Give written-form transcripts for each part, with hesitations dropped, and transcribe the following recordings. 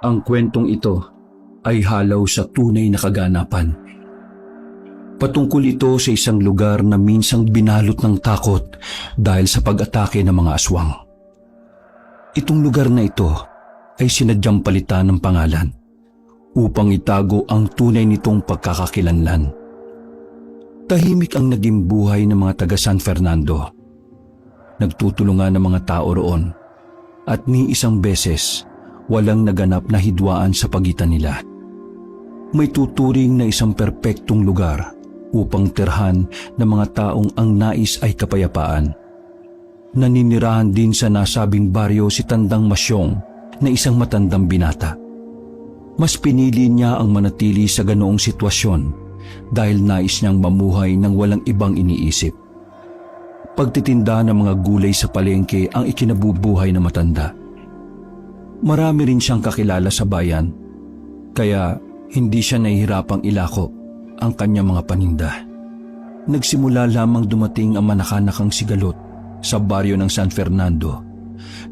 Ang kwentong ito ay halaw sa tunay na kaganapan. Patungkol ito sa isang lugar na minsang binalot ng takot dahil sa pag-atake ng mga aswang. Itong lugar na ito ay sinadyang palitan ng pangalan upang itago ang tunay nitong pagkakakilanlan. Tahimik ang naging buhay ng mga taga San Fernando. Nagtutulungan ng mga tao roon at ni isang beses walang naganap na hidwaan sa pagitan nila. May tuturing na isang perpektong lugar upang tirhan ng mga taong ang nais ay kapayapaan. Naninirahan din sa nasabing baryo si Tandang Masyong na isang matandang binata. Mas pinili niya ang manatili sa ganoong sitwasyon dahil nais niyang mamuhay ng walang ibang iniisip. Pagtitinda ng mga gulay sa palengke ang ikinabubuhay na matanda. Marami rin siyang kakilala sa bayan, kaya hindi siya nahihirapang ilako ang kanyang mga paninda. Nagsimula lamang dumating ang manakanakang sigalot sa baryo ng San Fernando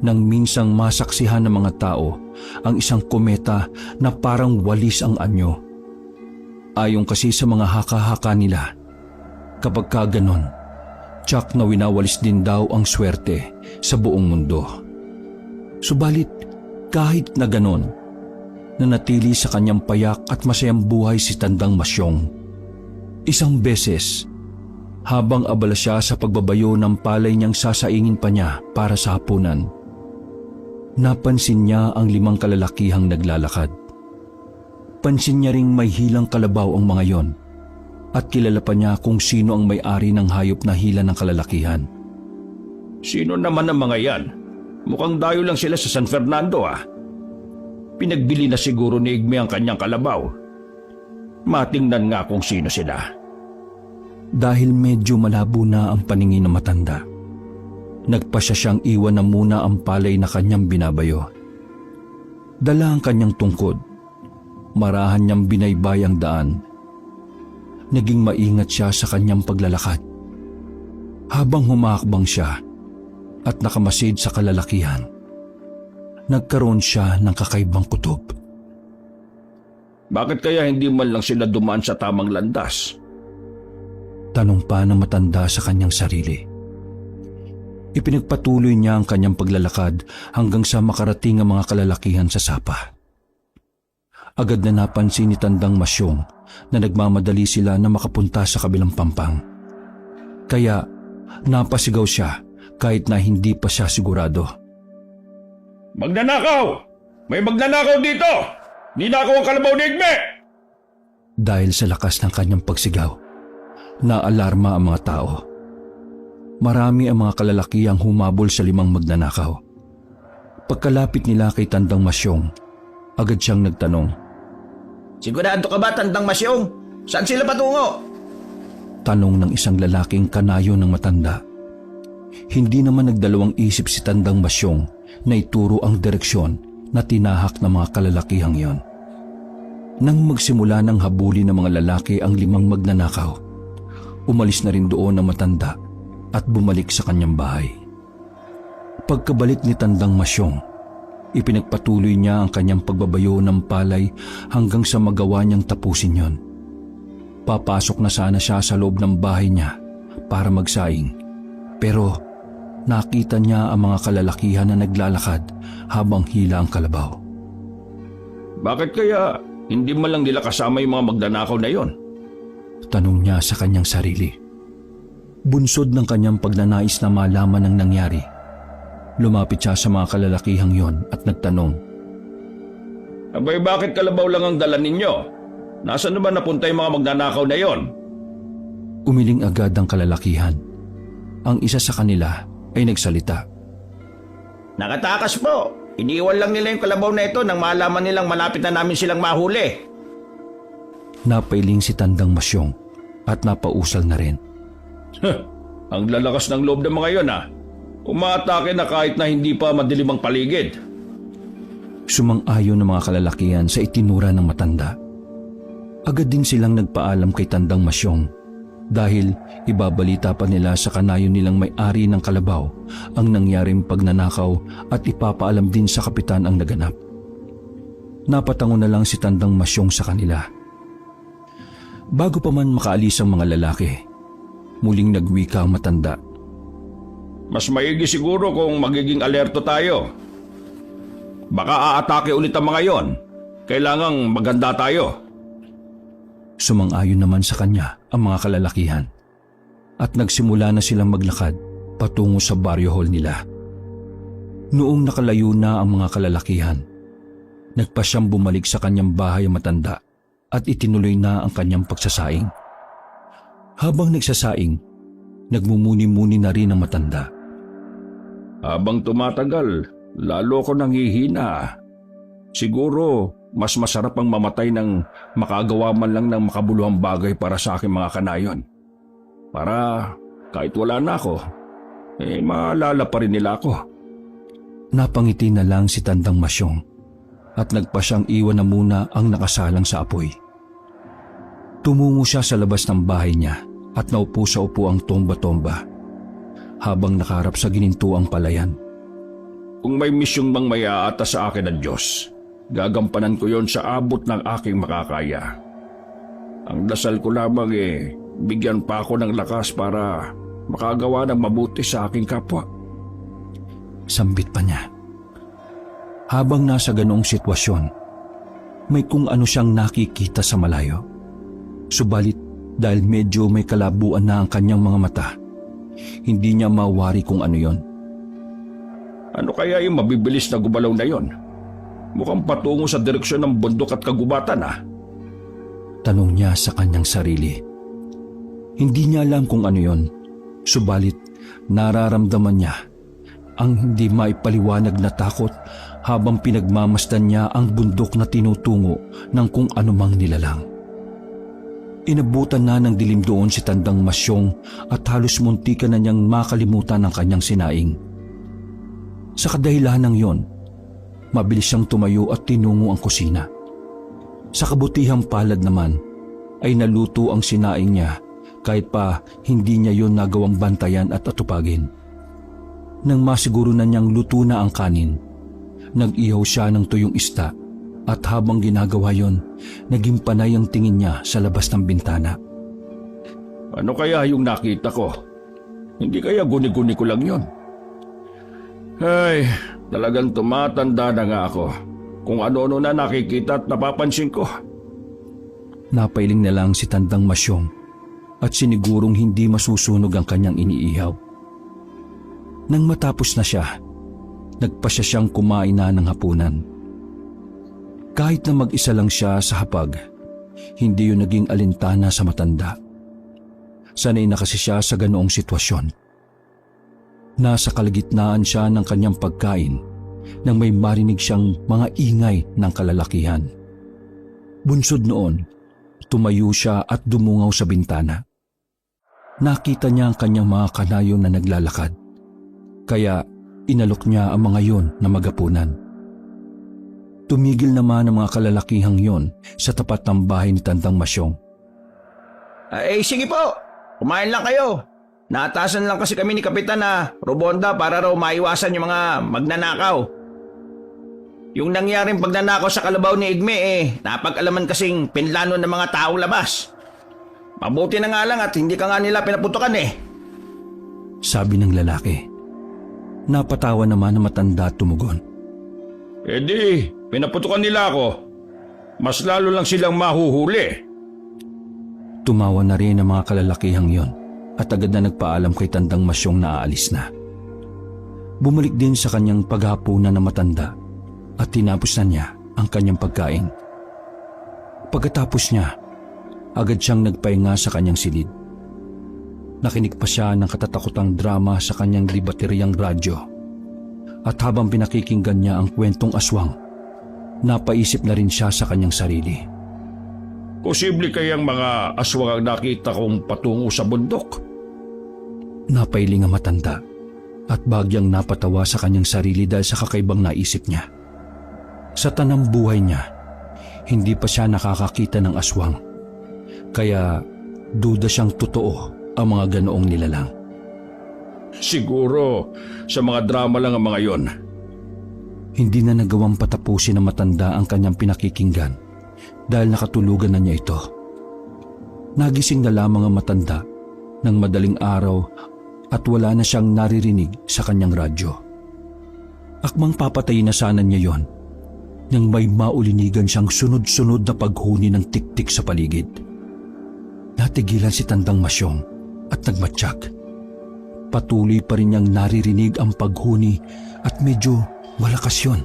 nang minsang masaksihan ng mga tao ang isang kometa na parang walis ang anyo. Ayon kasi sa mga haka-haka nila, kapag kaganon, tsak na winawalis din daw ang swerte sa buong mundo. Subalit kahit na ganon, nanatili sa kanyang payak at masayang buhay si Tandang Masyong. Isang beses, habang abala siya sa pagbabayo ng palay niyang sasaingin pa niya para sa hapunan, napansin niya ang 5 kalalakihang naglalakad. Pansin niya ring may hilang kalabaw ang mga yon at kilala pa niya kung sino ang may-ari ng hayop na hila ng kalalakihan. Sino naman ang mga yan? Mukhang dayo lang sila sa San Fernando Pinagbili na siguro ni Igme ang kanyang kalabaw. Matingnan nga kung sino sila. Dahil medyo malabo na ang paningin ng matanda, nagpasya siyang iwan na muna ang palay na kanyang binabayo. Dala ang kanyang tungkod, marahan niyang binaybay ang daan. Naging maingat siya sa kanyang paglalakad. Habang humakbang siya at nakamasid sa kalalakihan, nagkaroon siya ng kakaibang kutob. Bakit kaya hindi man lang sila dumaan sa tamang landas? Tanong pa ng matanda sa kanyang sarili. Ipinagpatuloy niya ang kanyang paglalakad hanggang sa makarating ang mga kalalakihan sa sapa. Agad na napansin ni Tandang Masyong na nagmamadali sila na makapunta sa kabilang pampang. Kaya napasigaw siya kahit na hindi pa siya sigurado. Magnanakaw! May magnanakaw dito! Ninakaw ang kalabaw ni Igme! Dahil sa lakas ng kanyang pagsigaw, naalarma ang mga tao. Marami ang mga kalalakihang humabol sa 5 magnanakaw. Pagkalapit nila kay Tandang Masyong, agad siyang nagtanong. Sigurado ka ba, Tandang Masyong? Saan sila patungo? Tanong ng isang lalaking kanayo ng matanda. Hindi naman nagdalawang isip si Tandang Masyong na ituro ang direksyon na tinahak ng mga kalalakihang yon. Nang magsimula ng habulin ng mga lalaki ang 5 magnanakaw, umalis na rin doon ang matanda at bumalik sa kanyang bahay. Pagkabalik ni Tandang Masyong, ipinagpatuloy niya ang kanyang pagbabayo ng palay hanggang sa magawa niyang tapusin yon. Papasok na sana siya sa loob ng bahay niya para magsaing, pero nakita niya ang mga kalalakihan na naglalakad habang hila ang kalabaw. Bakit kaya hindi man lang nila kasama yung mga magnanakaw na yon? Tanong niya sa kanyang sarili. Bunsod ng kanyang pagnanais na malaman ang nangyari, lumapit siya sa mga kalalakihang yon at nagtanong. Abay, bakit kalabaw lang ang dala ninyo? Nasaan naman napunta yung mga magnanakaw na yon? Umiling agad ang kalalakihan. Ang isa sa kanila ay nagsalita. Nakatakas po. Iniwan lang nila yung kalabaw na ito nang malaman nilang malapit na namin silang mahuli. Napailing si Tandang Masyong at napausal na rin. Ang lalakas ng loob ng mga yon Umaatake na kahit na hindi pa madilim ang paligid. Sumang-ayon ng mga kalalakihan sa itinura ng matanda. Agad din silang nagpaalam kay Tandang Masyong dahil ibabalita pa nila sa kanayon nilang may-ari ng kalabaw ang nangyaring pagnanakaw at ipapaalam din sa kapitan ang naganap. Napatango na lang si Tandang Masyong sa kanila. Bago pa man makaalis ang mga lalaki, muling nagwika ang matanda. Mas maigi siguro kung magiging alerto tayo. Baka aatake ulit ang mga yon. Kailangang maganda tayo. Sumang-ayon naman sa kanya ang mga kalalakihan at nagsimula na silang maglakad patungo sa barrio hall nila. Noong nakalayo na ang mga kalalakihan, nagpa siyang bumalik sa kanyang bahay ang matanda at itinuloy na ang kanyang pagsasaing. Habang nagsasaing, nagmumuni-muni na rin ang matanda. Habang tumatagal, lalo ko nanghihina. Siguro, mas masarap ang mamatay ng makagawa man lang ng makabuluhang bagay para sa aking mga kanayon. Para kahit wala na ako, maalala pa rin nila ako. Napangiti na lang si Tandang Masyong at nagpa siyang iwan na muna ang nakasalang sa apoy. Tumungo siya sa labas ng bahay niya at naupo sa upuang tomba-tomba habang nakaharap sa ginintuang palayan. Kung may misyong bang may aatas sa akin ng Diyos, gagampanan ko yon sa abot ng aking makakaya. Ang dasal ko lamang bigyan pa ako ng lakas para makagawa ng mabuti sa aking kapwa. Sambit pa niya. Habang nasa ganoong sitwasyon, may kung ano siyang nakikita sa malayo. Subalit dahil medyo may kalabuan na ang kanyang mga mata, hindi niya mawari kung ano yon. Ano kaya yung mabibilis na gumalaw na yon? Mukhang patungo sa direksyon ng bundok at kagubatan Tanong niya sa kanyang sarili. Hindi niya alam kung ano yon, subalit nararamdaman niya ang hindi maipaliwanag na takot habang pinagmamasdan niya ang bundok na tinutungo ng kung anumang nilalang. Inabutan na ng dilim doon si Tandang Masyong at halos muntikan na niyang makalimutan ang kanyang sinaing. Sa kadahilanang yon, mabilis siyang tumayo at tinungo ang kusina. Sa kabutihang palad naman ay naluto ang sinaing niya kahit pa hindi niya yon nagawang bantayan at atupagin. Nang masiguro na niyang luto na ang kanin, nag-ihaw siya ng tuyong isda at habang ginagawa yon, naging panay ang tingin niya sa labas ng bintana. Ano kaya yung nakita ko? Hindi kaya guni-guni ko lang yon? Ay, talagang tumatanda na nga ako. Kung ano-ano na nakikita at napapansin ko. Napailing na lang si Tandang Masyong at sinigurong hindi masusunog ang kanyang iniihaw. Nang matapos na siya, nagpasya siyang kumain na ng hapunan. Kahit na mag-isa lang siya sa hapag, hindi yun naging alintana sa matanda. Sanay na kasi siya sa ganoong sitwasyon. Nasa kalagitnaan siya ng kanyang pagkain nang may marinig siyang mga ingay ng kalalakihan. Bunsod noon, tumayo siya at dumungaw sa bintana. Nakita niya ang kanyang mga kanayon na naglalakad, kaya inalok niya ang mga yon na magapunan. Tumigil naman ang mga kalalakihang yon sa tapat ng bahay ni Tandang Masyong. Sige po, kumain lang kayo. Naatasan lang kasi kami ni Kapitan na Robonda para raw maiwasan yung mga magnanakaw. Yung nangyaring pagnanakaw sa kalabaw ni Igme napag-alaman kasing pinlano ng mga taong labas. Mabuti na nga lang at hindi ka nga nila pinaputukan Sabi ng lalaki. Napatawa naman ang matanda at tumugon. Di, pinaputukan nila ako. Mas lalo lang silang mahuhuli. Tumawa na rin ang mga kalalakihang yon at agad na nagpaalam kay Tandang Masyong na aalis na. Bumalik din sa kanyang paghapunan ng matanda at tinapos na niya ang kanyang pagkain. Pagkatapos niya, agad siyang nagpahinga sa kanyang silid. Nakinig pa siya ng katatakutang drama sa kanyang libateryang radyo. At habang pinakikinggan niya ang kwentong aswang, napaisip na rin siya sa kanyang sarili. Posible kayang mga aswang ang nakita kong patungo sa bundok? Napailing ang matanda at bagyang napatawa sa kanyang sarili dahil sa kakaibang naisip niya. Sa tanang buhay niya, hindi pa siya nakakakita ng aswang. Kaya duda siyang totoo ang mga ganoong nilalang. Siguro sa mga drama lang ang mga yon. Hindi na nagawang patapusin ng matanda ang kanyang pinakikinggan dahil nakatulugan na niya ito. Nagising na lamang ang matanda ng madaling araw at wala na siyang naririnig sa kanyang radyo. Akmang papatayin na sana niya yon nang may maulinigan siyang sunod-sunod na paghuni ng tiktik sa paligid. Natigilan si Tandang Masyong at nagmatsak. Patuloy pa rin niyang naririnig ang paghuni at medyo malakas yun.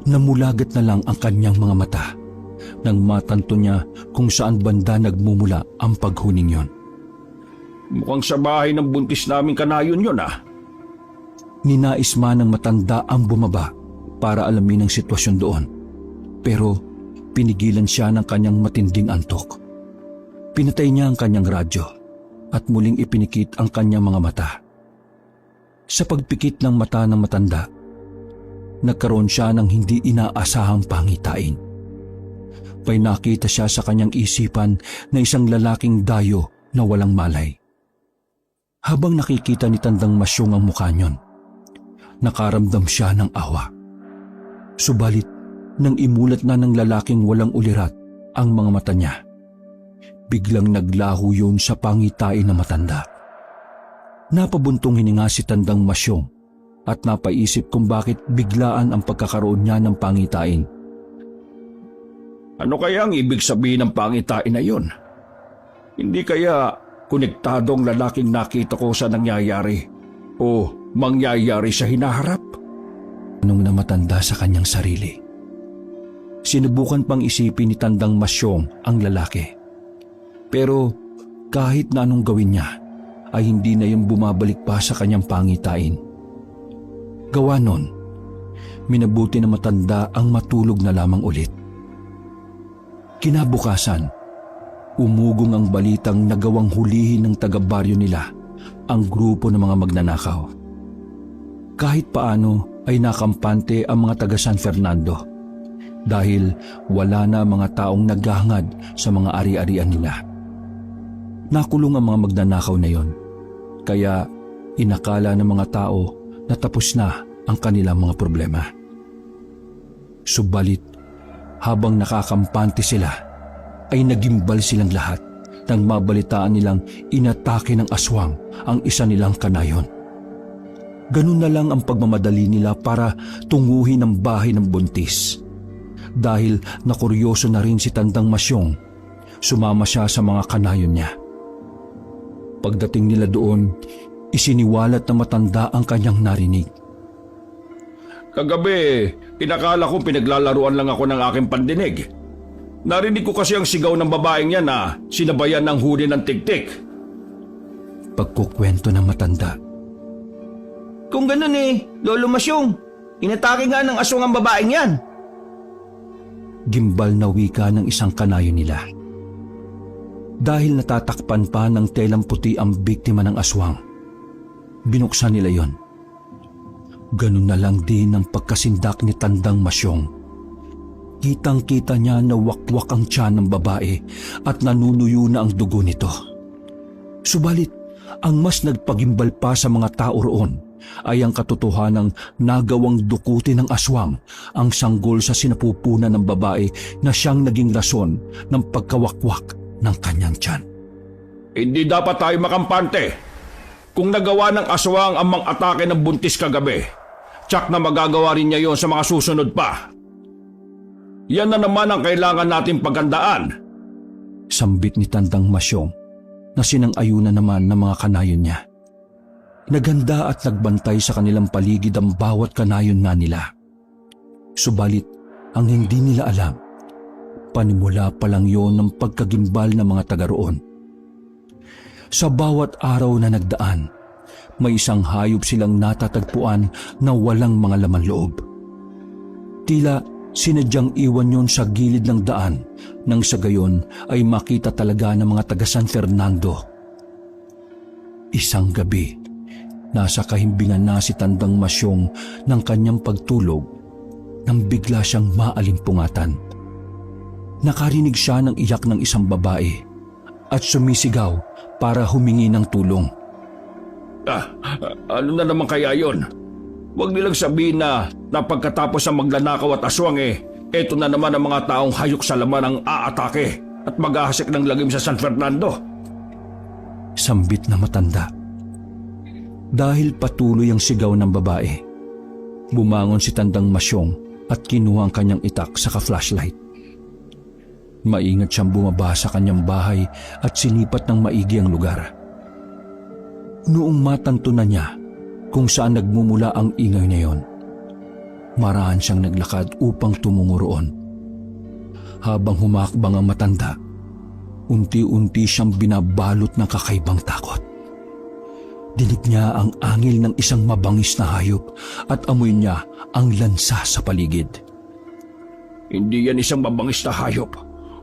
Namulagat na lang ang kanyang mga mata nang matanto niya kung saan banda nagmumula ang paghuning yon. Mukhang sa bahay ng buntis naming kanayon yun ah. Ninais man ng matanda ang bumaba para alamin ang sitwasyon doon. Pero pinigilan siya ng kanyang matinding antok. Pinatay niya ang kanyang radyo at muling ipinikit ang kanyang mga mata. Sa pagpikit ng mata ng matanda, nagkaroon siya ng hindi inaasahang pangitain. May nakita siya sa kanyang isipan na isang lalaking dayo na walang malay. Habang nakikita ni Tandang Masyong ang mukha niyon, nakaramdam siya ng awa. Subalit, nang imulat na ng lalaking walang ulirat ang mga mata niya, biglang naglaho yun sa pangitain na matanda. Napabuntong hininga si Tandang Masyong at napaisip kung bakit biglaan ang pagkakaroon niya ng pangitain. Ano kaya ang ibig sabihin ng pangitain na yun? Hindi kaya konektado ang lalaking nakita ko sa nangyayari o mangyayari sa hinaharap? Nung namatanda sa kanyang sarili. Sinubukan pang isipin ni Tandang Masyong ang lalaki. Pero kahit na anong gawin niya, ay hindi na yung bumabalik pa sa kanyang pangitain. Gawa nun, minabuti na matanda ang matulog na lamang ulit. Kinabukasan, umugong ang balitang nagawang hulihin ng taga-baryo nila ang grupo ng mga magnanakaw. Kahit paano ay nakampante ang mga taga San Fernando dahil wala na mga taong naghahangad sa mga ari-arian nila. Nakulong ang mga magnanakaw na yon, kaya inakala ng mga tao na tapos na ang kanilang mga problema. Subalit, habang nakakampante sila, ay nagimbal silang lahat nang mabalitaan nilang inatake ng aswang ang isa nilang kanayon. Ganun na lang ang pagmamadali nila para tunguhin ang bahay ng buntis. Dahil nakuryoso na rin si Tandang Masyong, sumama siya sa mga kanayon niya. Pagdating nila doon, isiniwalat na matanda ang kanyang narinig. Kagabi, inakala ko pinaglalaruan lang ako ng aking pandinig. Narinig ko kasi ang sigaw ng babaeng yan na sinabayan ng huni ng tiktik. Pagkukwento ng matanda. Kung ganun Lolo Masyong, inatake nga ng aswang ang babaeng yan. Gimbal na wika ng isang kanayo nila. Dahil natatakpan pa ng telang puti ang biktima ng aswang, binuksan nila yon. Ganun na lang din ang pagkasindak ni Tandang Masyong. Kitang-kita niya na wakwak ang tiyan ng babae at nanunuyo na ang dugo nito. Subalit, ang mas nagpagimbal pa sa mga tao roon ay ang katotohanang nagawang dukutin ng aswang ang sanggol sa sinapupunan ng babae na siyang naging rason ng pagkawakwak ng kanyang tiyan. Hindi dapat tayo makampante. Kung nagawa ng aswang ang mang-atake ng buntis kagabi, tsak na magagawa rin niya yon sa mga susunod pa. Yan na naman ang kailangan nating paghandaan. Sambit ni Tandang Masyong na sinang-ayunan naman ng mga kanayon niya. Naganda at nagbantay sa kanilang paligid ang bawat kanayon nga nila. Subalit, ang hindi nila alam, panimula pa lang yon ng pagkagimbal ng mga taga roon. Sa bawat araw na nagdaan, may isang hayop silang natatagpuan na walang mga laman loob. Tila sinadyang iwan yon sa gilid ng daan nang sa gayon ay makita talaga ng mga taga San Fernando. Isang gabi, nasa kahimbingan na si Tandang Masyong ng kanyang pagtulog nang bigla siyang maalimpungatan. Nakarinig siya ng iyak ng isang babae at sumisigaw para humingi ng tulong. Ano na naman kaya yon? Huwag nilang sabihin na pagkatapos ng maglanakaw at aswang eto na naman ang mga taong hayok sa laman ang aatake at maghahasik ng lagim sa San Fernando. Sambit na matanda. Dahil patuloy ang sigaw ng babae, bumangon si Tandang Masyong at kinuha ang kanyang itak saka flashlight. Maingat siyang bumaba sa kanyang bahay at sinipat ng maigi ang lugar. Noong matanto na niya kung saan nagmumula ang ingay na yon, maraan siyang naglakad upang tumungo roon. Habang humakbang ang matanda, unti-unti siyang binabalot ng kakaibang takot. Dinig niya ang angil ng isang mabangis na hayop at amoy niya ang lansa sa paligid. Hindi yan isang mabangis na hayop.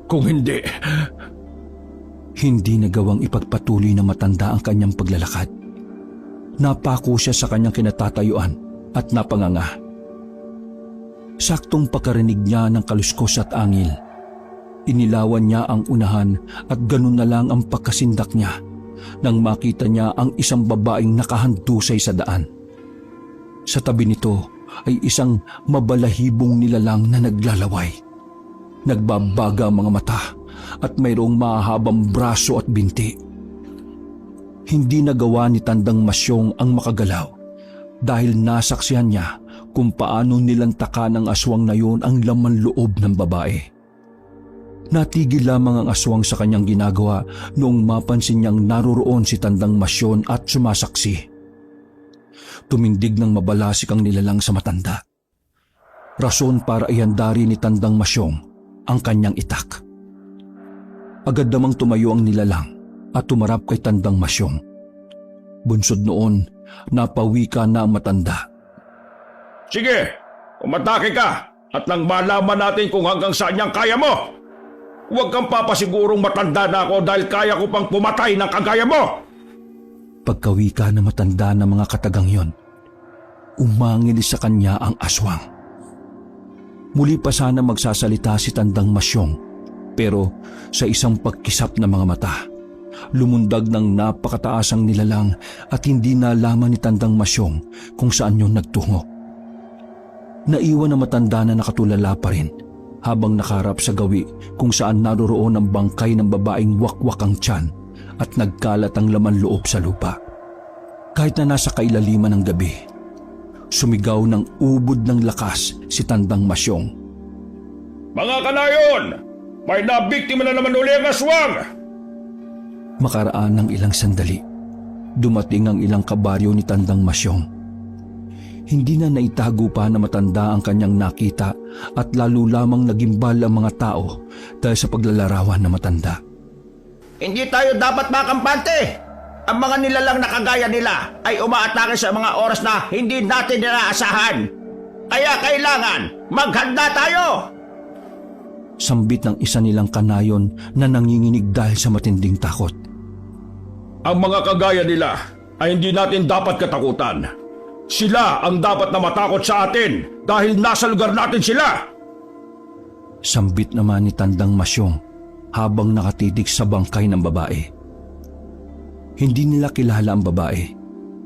Kung hindi... Hindi nagawang ipagpatuloy na matanda ang kanyang paglalakad. Napako siya sa kanyang kinatatayuan at napanganga. Saktong pagkarinig niya ng kaluskos at angil, inilawan niya ang unahan at ganun na lang ang pagkasindak niya nang makita niya ang isang babaeng nakahandusay sa daan. Sa tabi nito ay isang mabalahibong nilalang na naglalaway. Nagbabaga ang mga mata at mayroong mahahabang braso at binti. Hindi nagawa ni Tandang Masyong ang makagalaw dahil nasaksihan niya kung paano nilantaka ng aswang na yun ang laman loob ng babae. Natigil lamang ang aswang sa kanyang ginagawa noong mapansin niyang naroroon si Tandang Masyon at sumasaksi. Tumindig ng mabalasik ang nilalang sa matanda. Rason para ihandari ni Tandang Masyong ang kanyang itak. Agad namang tumayo ang nilalang at tumarap kay Tandang Masyong. Bunsod noon, napawika na ang matanda. Sige, umatake ka at nang malaman natin kung hanggang saan niyang kaya mo. Huwag kang papasigurong matanda na ako dahil kaya ko pang pumatay ng kagaya mo. Pagkawika na matanda ng mga katagang yon, umangil sa kanya ang aswang. Muli pa sana magsasalita si Tandang Masyong, pero sa isang pagkisap ng mga mata, lumundag ng napakataas ang nilalang at hindi nalaman ni Tandang Masyong kung saan yun nagtungo. Naiwan ang matanda na nakatulala pa rin habang nakaharap sa gawi kung saan naroroon ang bangkay ng babaeng wakwak ang tiyan at nagkalat ang laman loob sa lupa. Kahit na nasa kailaliman ng gabi, sumigaw ng ubod ng lakas si Tandang Masyong. Mga kanayon! May nabiktima na naman uli ang aswang! Makaraan ng ilang sandali, dumating ang ilang kabaryo ni Tandang Masyong. Hindi na naitago pa na matanda ang kanyang nakita at lalo lamang nagimbal ang mga tao dahil sa paglalarawan na matanda. Hindi tayo dapat makampante. Ang mga nilalang na kagaya nila ay umaatake sa mga oras na hindi natin inaasahan. Kaya kailangan maghanda tayo. Sambit ng isa nilang kanayon na nanginginig dahil sa matinding takot. Ang mga kagaya nila ay hindi natin dapat katakutan. Sila ang dapat na matakot sa atin dahil nasa lugar natin sila. Sambit naman ni Tandang Masyong habang nakatitig sa bangkay ng babae. Hindi nila kilala ang babae,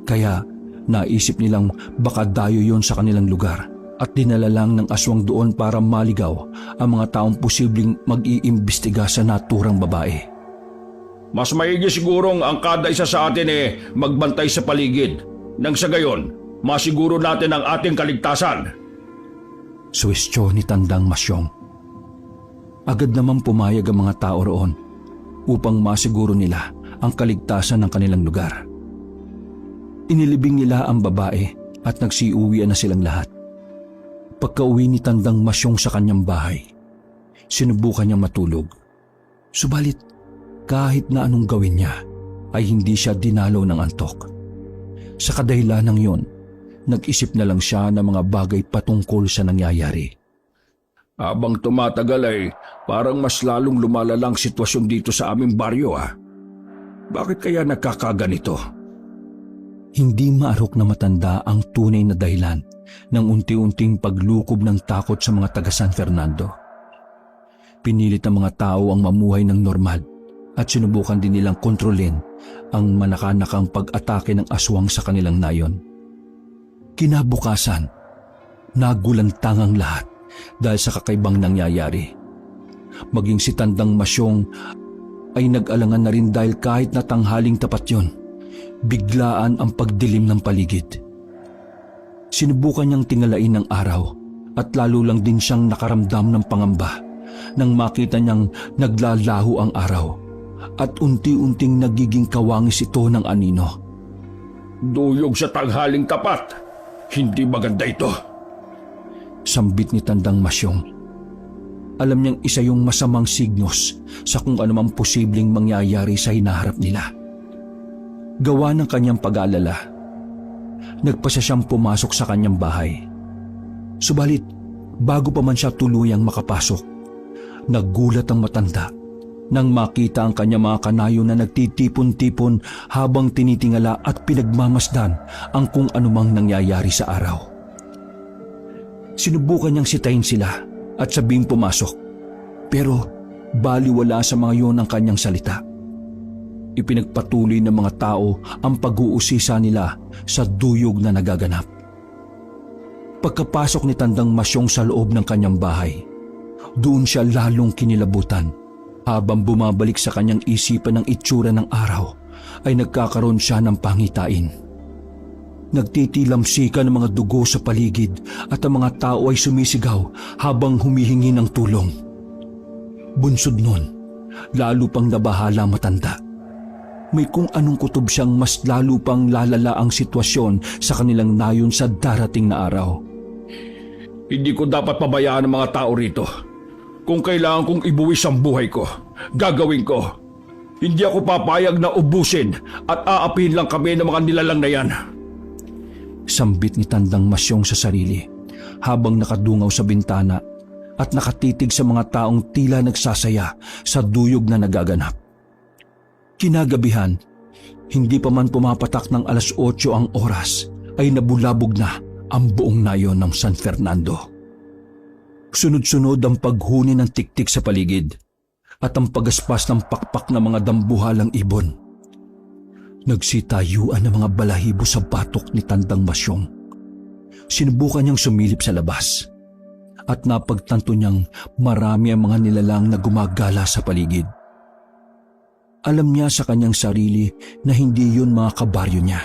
kaya naisip nilang baka dayo yon sa kanilang lugar at dinala lang ng aswang doon para maligaw ang mga taong posibleng mag-iimbestiga sa naturang babae. Mas maigi sigurong ang kada isa sa atin magbantay sa paligid. Nang sa gayon, masiguro natin ang ating kaligtasan. Suwestyo ni Tandang Masyong. Agad namang pumayag ang mga tao roon upang masiguro nila ang kaligtasan ng kanilang lugar. Inilibing nila ang babae at nagsiuwian na silang lahat. Pagka-uwi ni Tandang Masyong sa kanyang bahay, sinubukan niyang matulog. Subalit, kahit na anong gawin niya, ay hindi siya dinalaw ng antok. Sa kadahilanang yon, nag-isip na lang siya ng mga bagay patungkol sa nangyayari. Habang tumatagal parang mas lalong lumalala ang sitwasyon dito sa aming baryo Bakit kaya nagkakaganito? Hindi maarok na matanda ang tunay na dahilan ng unti-unting paglukob ng takot sa mga taga San Fernando. Pinilit ng mga tao ang mamuhay ng normal at sinubukan din nilang kontrolin ang manakanakang pag-atake ng aswang sa kanilang nayon. Kinabukasan, nagulantang ang lahat dahil sa kakaibang nangyayari. Maging si Tandang Masyong ay nag-alangan na rin dahil kahit na tanghaling tapat yon, biglaan ang pagdilim ng paligid. Sinubukan niyang tingalain ng araw at lalo lang din siyang nakaramdam ng pangamba nang makita niyang naglalaho ang araw at unti-unting nagiging kawangis ito ng anino. Duyog sa tanghaling tapat. Hindi maganda ito. Sambit ni Tandang Masyong. Alam niyang isa yung masamang signos sa kung anumang posibleng mangyayari sa hinaharap nila. Gawa ng kanyang pag-aalala, nagpasya siyang pumasok sa kanyang bahay. Subalit, bago pa man siya tuluyang makapasok, naggulat ang matanda nang makita ang kanyang mga kanayo na nagtitipon-tipon habang tinitingala at pinagmamasdan ang kung anumang nangyayari sa araw. Sinubukan niyang sitahin sila at sabing pumasok, pero baliwala sa mga yon ang kanyang salita. Ipinagpatuloy ng mga tao ang pag-uusisa nila sa duyog na nagaganap. Pagkapasok ni Tandang Masyong sa loob ng kanyang bahay, doon siya lalong kinilabutan. Habang bumabalik sa kanyang isipan ng itsura ng araw, ay nagkakaroon siya ng pangitain. Nagtitilamsika ng mga dugo sa paligid at ang mga tao ay sumisigaw habang humihingi ng tulong. Bunsod nun, lalo pang nabahala matanda. May kung anong kutob siyang mas lalo pang lalala ang sitwasyon sa kanilang nayon sa darating na araw. Hindi ko dapat pabayaan ang mga tao rito. Kung kailangan kong ibuwis ang buhay ko, gagawin ko. Hindi ako papayag na ubusin at aapihin lang kami ng mga nilalang na yan. Sambit ni Tandang Masyong sa sarili habang nakadungaw sa bintana at nakatitig sa mga taong tila nagsasaya sa duyog na nagaganap. Kinagabihan, hindi pa man pumapatak ng 8:00 ang oras, ay nabulabog na ang buong nayon ng San Fernando. Sunod-sunod ang paghuni ng tiktik sa paligid at ang pagaspas ng pakpak ng mga dambuhalang ibon. Nagsitayuan ng mga balahibo sa batok ni Tandang Masyong. Sinubukan niyang sumilip sa labas at napagtanto niyang marami ang mga nilalang na gumagala sa paligid. Alam niya sa kanyang sarili na hindi yun mga kabaryo niya.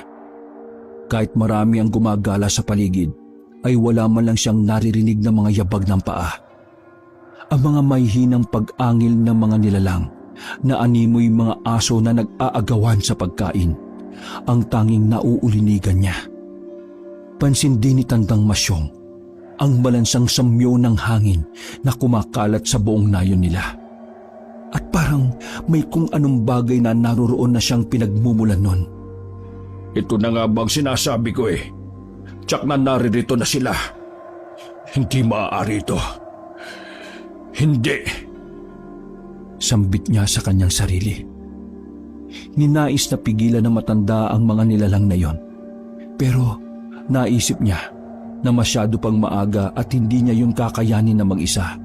Kahit marami ang gumagala sa paligid, ay wala man lang siyang naririnig ng mga yabag ng paa. Ang mga mahihinang pag-angil ng mga nilalang na animoy mga aso na nag-aagawan sa pagkain, ang tanging nauulinigan niya. Pansin din ni Tandang Masyong ang malansang samyo ng hangin na kumakalat sa buong nayon nila. At parang may kung anong bagay na naroroon na siyang pinagmumulan nun. Ito na nga bang sinasabi ko eh. Tsak na naririto na sila. Hindi maaari ito. Hindi. Sambit niya sa kanyang sarili. Ninais na pigilan ng matanda ang mga nilalang na yon. Pero naisip niya na masyado pang maaga at hindi niya yun kakayanin na mag-isa.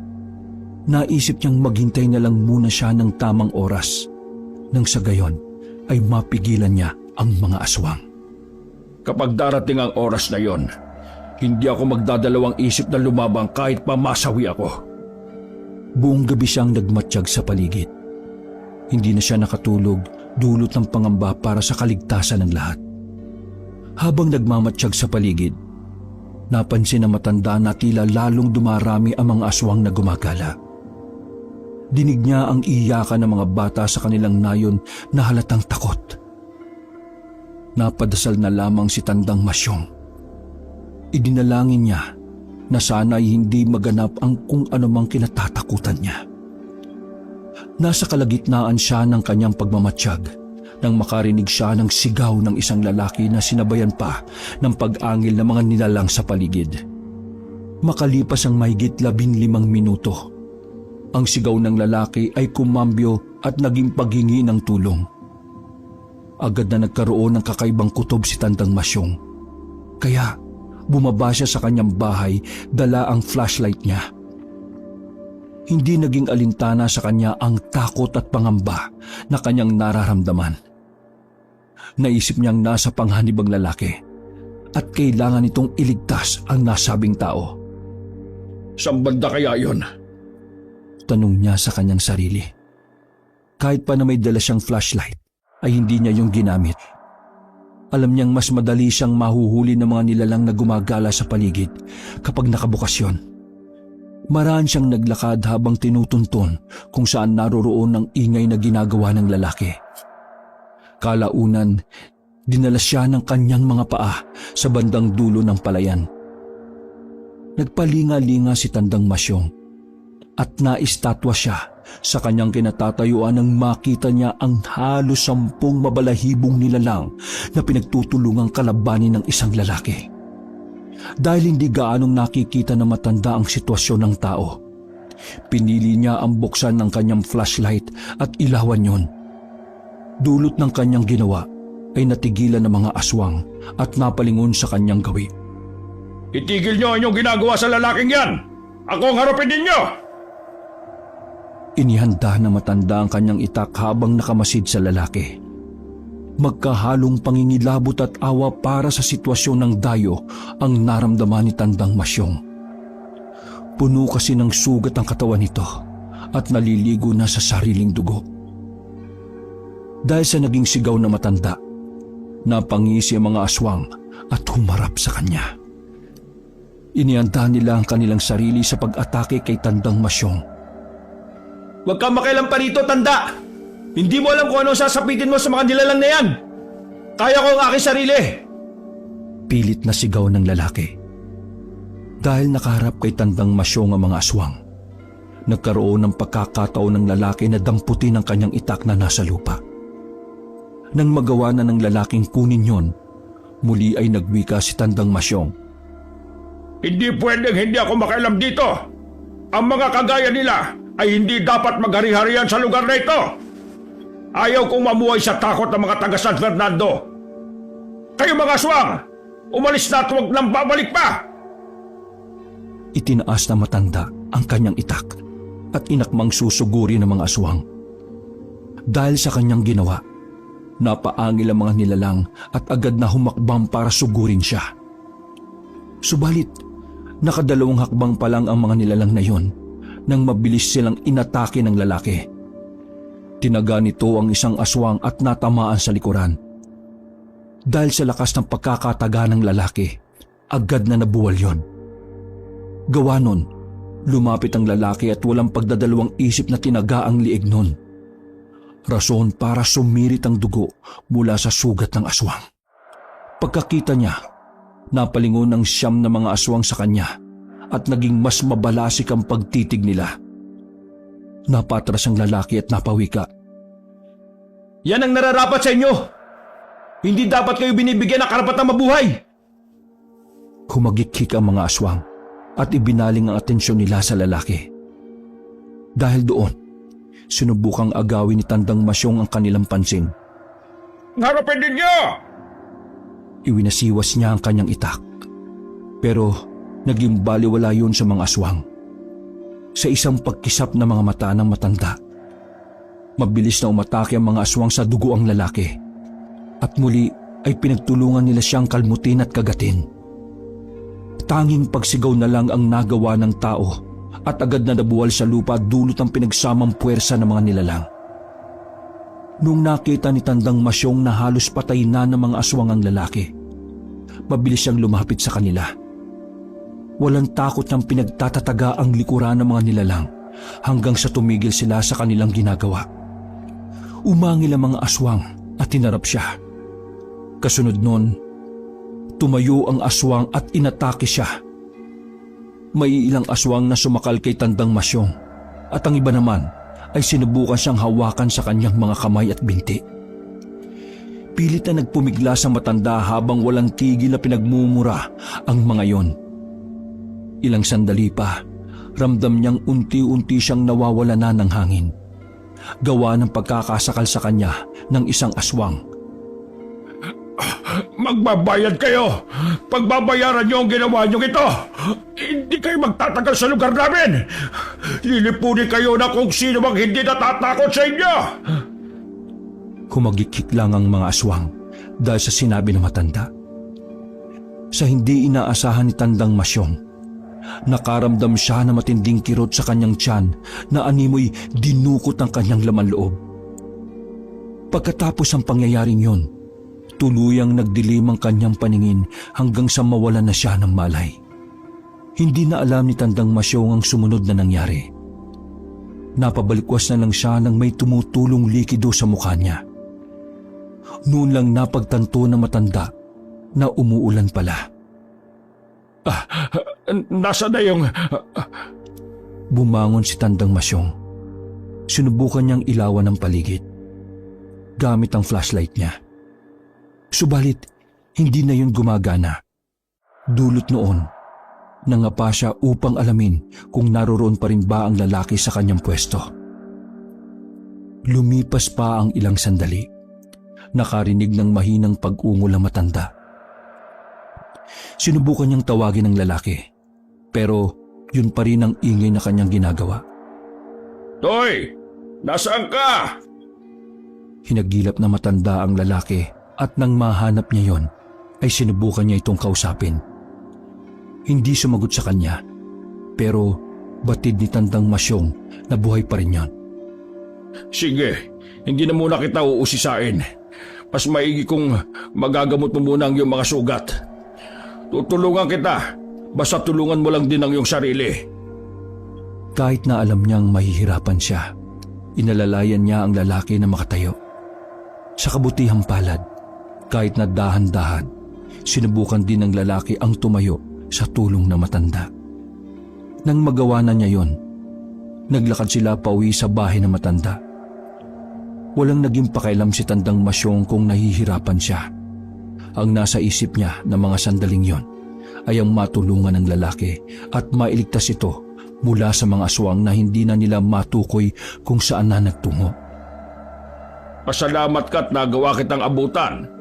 Naisip niyang maghintay na lang muna siya ng tamang oras. Nang sa gayon ay mapigilan niya ang mga aswang. Kapag darating ang oras na yon, hindi ako magdadalawang isip na lumabang kahit pamasawi ako. Buong gabi siyang nagmatsyag sa paligid. Hindi na siya nakatulog, dulot ng pangamba para sa kaligtasan ng lahat. Habang nagmamatsyag sa paligid, napansin ng matanda na tila lalong dumarami ang mga aswang na gumagala. Dinig niya ang iyakan ng mga bata sa kanilang nayon na halatang takot. Napadasal na lamang si Tandang Masyong. Idinalangin niya na sana'y hindi maganap ang kung anumang kinatatakutan niya. Nasa kalagitnaan siya ng kanyang pagmamatsyag nang makarinig siya ng sigaw ng isang lalaki na sinabayan pa ng pag-angil ng mga nilalang sa paligid. Makalipas ang mahigit 15 minuto, ang sigaw ng lalaki ay kumambyo at naging paghingi ng tulong. Agad na nagkaroon ng kakaibang kutob si Tandang Masyong. Kaya bumaba siya sa kanyang bahay, dala ang flashlight niya. Hindi naging alintana sa kanya ang takot at pangamba na kanyang nararamdaman. Naisip niyang nasa panghanib ang lalaki at kailangan nitong iligtas ang nasabing tao. Saan banda kaya yon? Tanong niya sa kanyang sarili. Kahit pa na may dala siyang flashlight, ay hindi niya yung ginamit. Alam niyang mas madali siyang mahuhuli ng mga nilalang na gumagala sa paligid kapag nakabukas yon. Maraan siyang naglakad habang tinutuntun kung saan naroroon ang ingay na ginagawa ng lalaki. Kalaunan, dinala siya ng kanyang mga paa sa bandang dulo ng palayan. Nagpalinga-linga si Tandang Masyong at naistatwa siya sa kanyang kinatatayuan nang makita niya ang halos 10 mabalahibong nilalang na pinagtutulungang kalabanin ng isang lalaki. Dahil hindi gaanong nakikita na matanda ang sitwasyon ng tao, pinili niya ang buksan ng kanyang flashlight at ilawan yon. Dulot ng kanyang ginawa ay natigilan ng mga aswang at napalingon sa kanyang gawi. Itigil niyo ang inyong ginagawa sa lalaking yan! Ako ang harapin ninyo! Inihanda na matanda ang kanyang itak habang nakamasid sa lalaki. Magkahalong pangingilabot at awa para sa sitwasyon ng dayo ang naramdaman ni Tandang Masyong. Puno kasi ng sugat ang katawan nito at naliligo na sa sariling dugo. Dahil sa naging sigaw na matanda, napangisi ang mga aswang at humarap sa kanya. Inianda nila ang kanilang sarili sa pag-atake kay Tandang Masyong. Huwag kang makialam pa rito, tanda! Hindi mo alam kung ano sasapitin mo sa mga nilalang na yan! Kaya ko ang aking sarili! Pilit na sigaw ng lalaki. Dahil nakaharap kay Tandang Masyong ang mga aswang, nagkaroon ng pagkakataon ng lalaki na damputin ang kanyang itak na nasa lupa. Nang magawa na ng lalaking kunin yon, muli ay nagwika si Tandang Masyong. Hindi pwedeng hindi ako makialam dito! Ang mga kagaya nila ay hindi dapat maghari-harian sa lugar na ito! Ayaw kong mamuhay sa takot ng mga taga San Fernando! Kayo mga aswang! Umalis na at huwag nang babalik pa! Itinaas na matanda ang kanyang itak at inakmang susuguri ng mga aswang. Dahil sa kanyang ginawa, napaangil ang mga nilalang at agad na humakbang para sugurin siya. Subalit, nakadalawang hakbang pa lang ang mga nilalang na yon nang mabilis silang inatake ng lalaki. Tinaga nito ang isang aswang at natamaan sa likuran. Dahil sa lakas ng pagkakataga ng lalaki, agad na nabuwal yon. Gawa nun, lumapit ang lalaki at walang pagdadalawang isip na tinaga ang liig nun. Rason para sumirit ang dugo mula sa sugat ng aswang. Pagkakita niya, napalingon ang 9 na mga aswang sa kanya at naging mas mabalasik ang pagtitig nila. Napatras ang lalaki at napawika. Yan ang nararapat sa inyo! Hindi dapat kayo binibigyan ng karapatang mabuhay! Humagikik ang mga aswang at ibinaling ang atensyon nila sa lalaki. Dahil doon, sinubukang agawin ni Tandang Masyong ang kanilang pansin. Harapin ninyo! Iwinasiwas niya ang kanyang itak. Pero naging baliwala yun sa mga aswang. Sa isang pagkisap ng mga mata ng matanda, mabilis na umatake ang mga aswang sa dugo ang lalaki. At muli ay pinagtulungan nila siyang kalmutin at kagatin. Tanging pagsigaw na lang ang nagawa ng tao at agad na nabuwal sa lupa dulot ang pinagsamang puwersa ng mga nilalang. Nung nakita ni Tandang Masyong na halos patay na ng mga aswang ang lalaki, mabilis siyang lumapit sa kanila. Walang takot niyang pinagtatataga ang likuran ng mga nilalang hanggang sa tumigil sila sa kanilang ginagawa. Umangil ang mga aswang at tinarap siya. Kasunod nun, tumayo ang aswang at inatake siya. May ilang aswang na sumakal kay Tandang Masyong at ang iba naman ay sinubukan siyang hawakan sa kanyang mga kamay at binti. Pilit na nagpumigla sa matanda habang walang tigil na pinagmumura ang mga yon. Ilang sandali pa, ramdam niyang unti-unti siyang nawawala na ng hangin. Gawa ng pagkakasakal sa kanya ng isang aswang. Magbabayad kayo! Pagbabayaran niyo ang ginawa niyo ito! Hindi kayo magtatagal sa lugar namin! Lilipunin kayo na kung sino mang hindi natatakot sa inyo! Humagikik lang ang mga aswang dahil sa sinabi ng matanda. Sa hindi inaasahan ni Tandang Masyong, nakaramdam siya na matinding kirot sa kanyang tiyan na animoy dinukot ang kanyang laman loob. Pagkatapos ang pangyayaring yon, tuluyang nagdilim ang kanyang paningin hanggang sa mawalan na siya ng malay. Hindi na alam ni Tandang Masyong ang sumunod na nangyari. Napabalikwas na lang siya nang may tumutulong likido sa mukha niya. Noon lang napagtanto na matanda na umuulan pala. Nasa na yung... Bumangon si Tandang Masyong. Sinubukan niyang ilawan ang paligid gamit ang flashlight niya. Subalit, hindi na yun gumagana. Dulot noon, nangapa siya upang alamin kung naroroon pa rin ba ang lalaki sa kanyang pwesto. Lumipas pa ang ilang sandali. Nakarinig ng mahinang pag-ungol ang matanda. Sinubukan niyang tawagin ang lalaki, pero yun pa rin ang ingay na kanyang ginagawa. Toy! Nasaan ka? Hinagilap na matanda ang lalaki at nang mahanap niya yon, ay sinubukan niya itong kausapin. Hindi sumagot sa kanya, pero batid ni Tandang Masyong na buhay pa rin yon. Sige, hindi na muna kita uusisain. Mas maigi kung magagamot mo muna ang iyong mga sugat. Tutulungan kita, basta tulungan mo lang din ang iyong sarili. Kahit na alam niyang mahihirapan siya, inalalayan niya ang lalaki na makatayo. Sa kabutihang palad, kahit na dahan-dahan, sinubukan din ng lalaki ang tumayo sa tulong na matanda. Nang magawa na niya yon, naglakad sila pauwi sa bahay ng matanda. Walang naging pakialam si Tandang Masyong kung nahihirapan siya. Ang nasa isip niya na mga sandaling yon ay ang matulungan ng lalaki at mailigtas ito mula sa mga aswang na hindi na nila matukoy kung saan na nagtungo. Pasalamat ka't nagawa kitang abutan.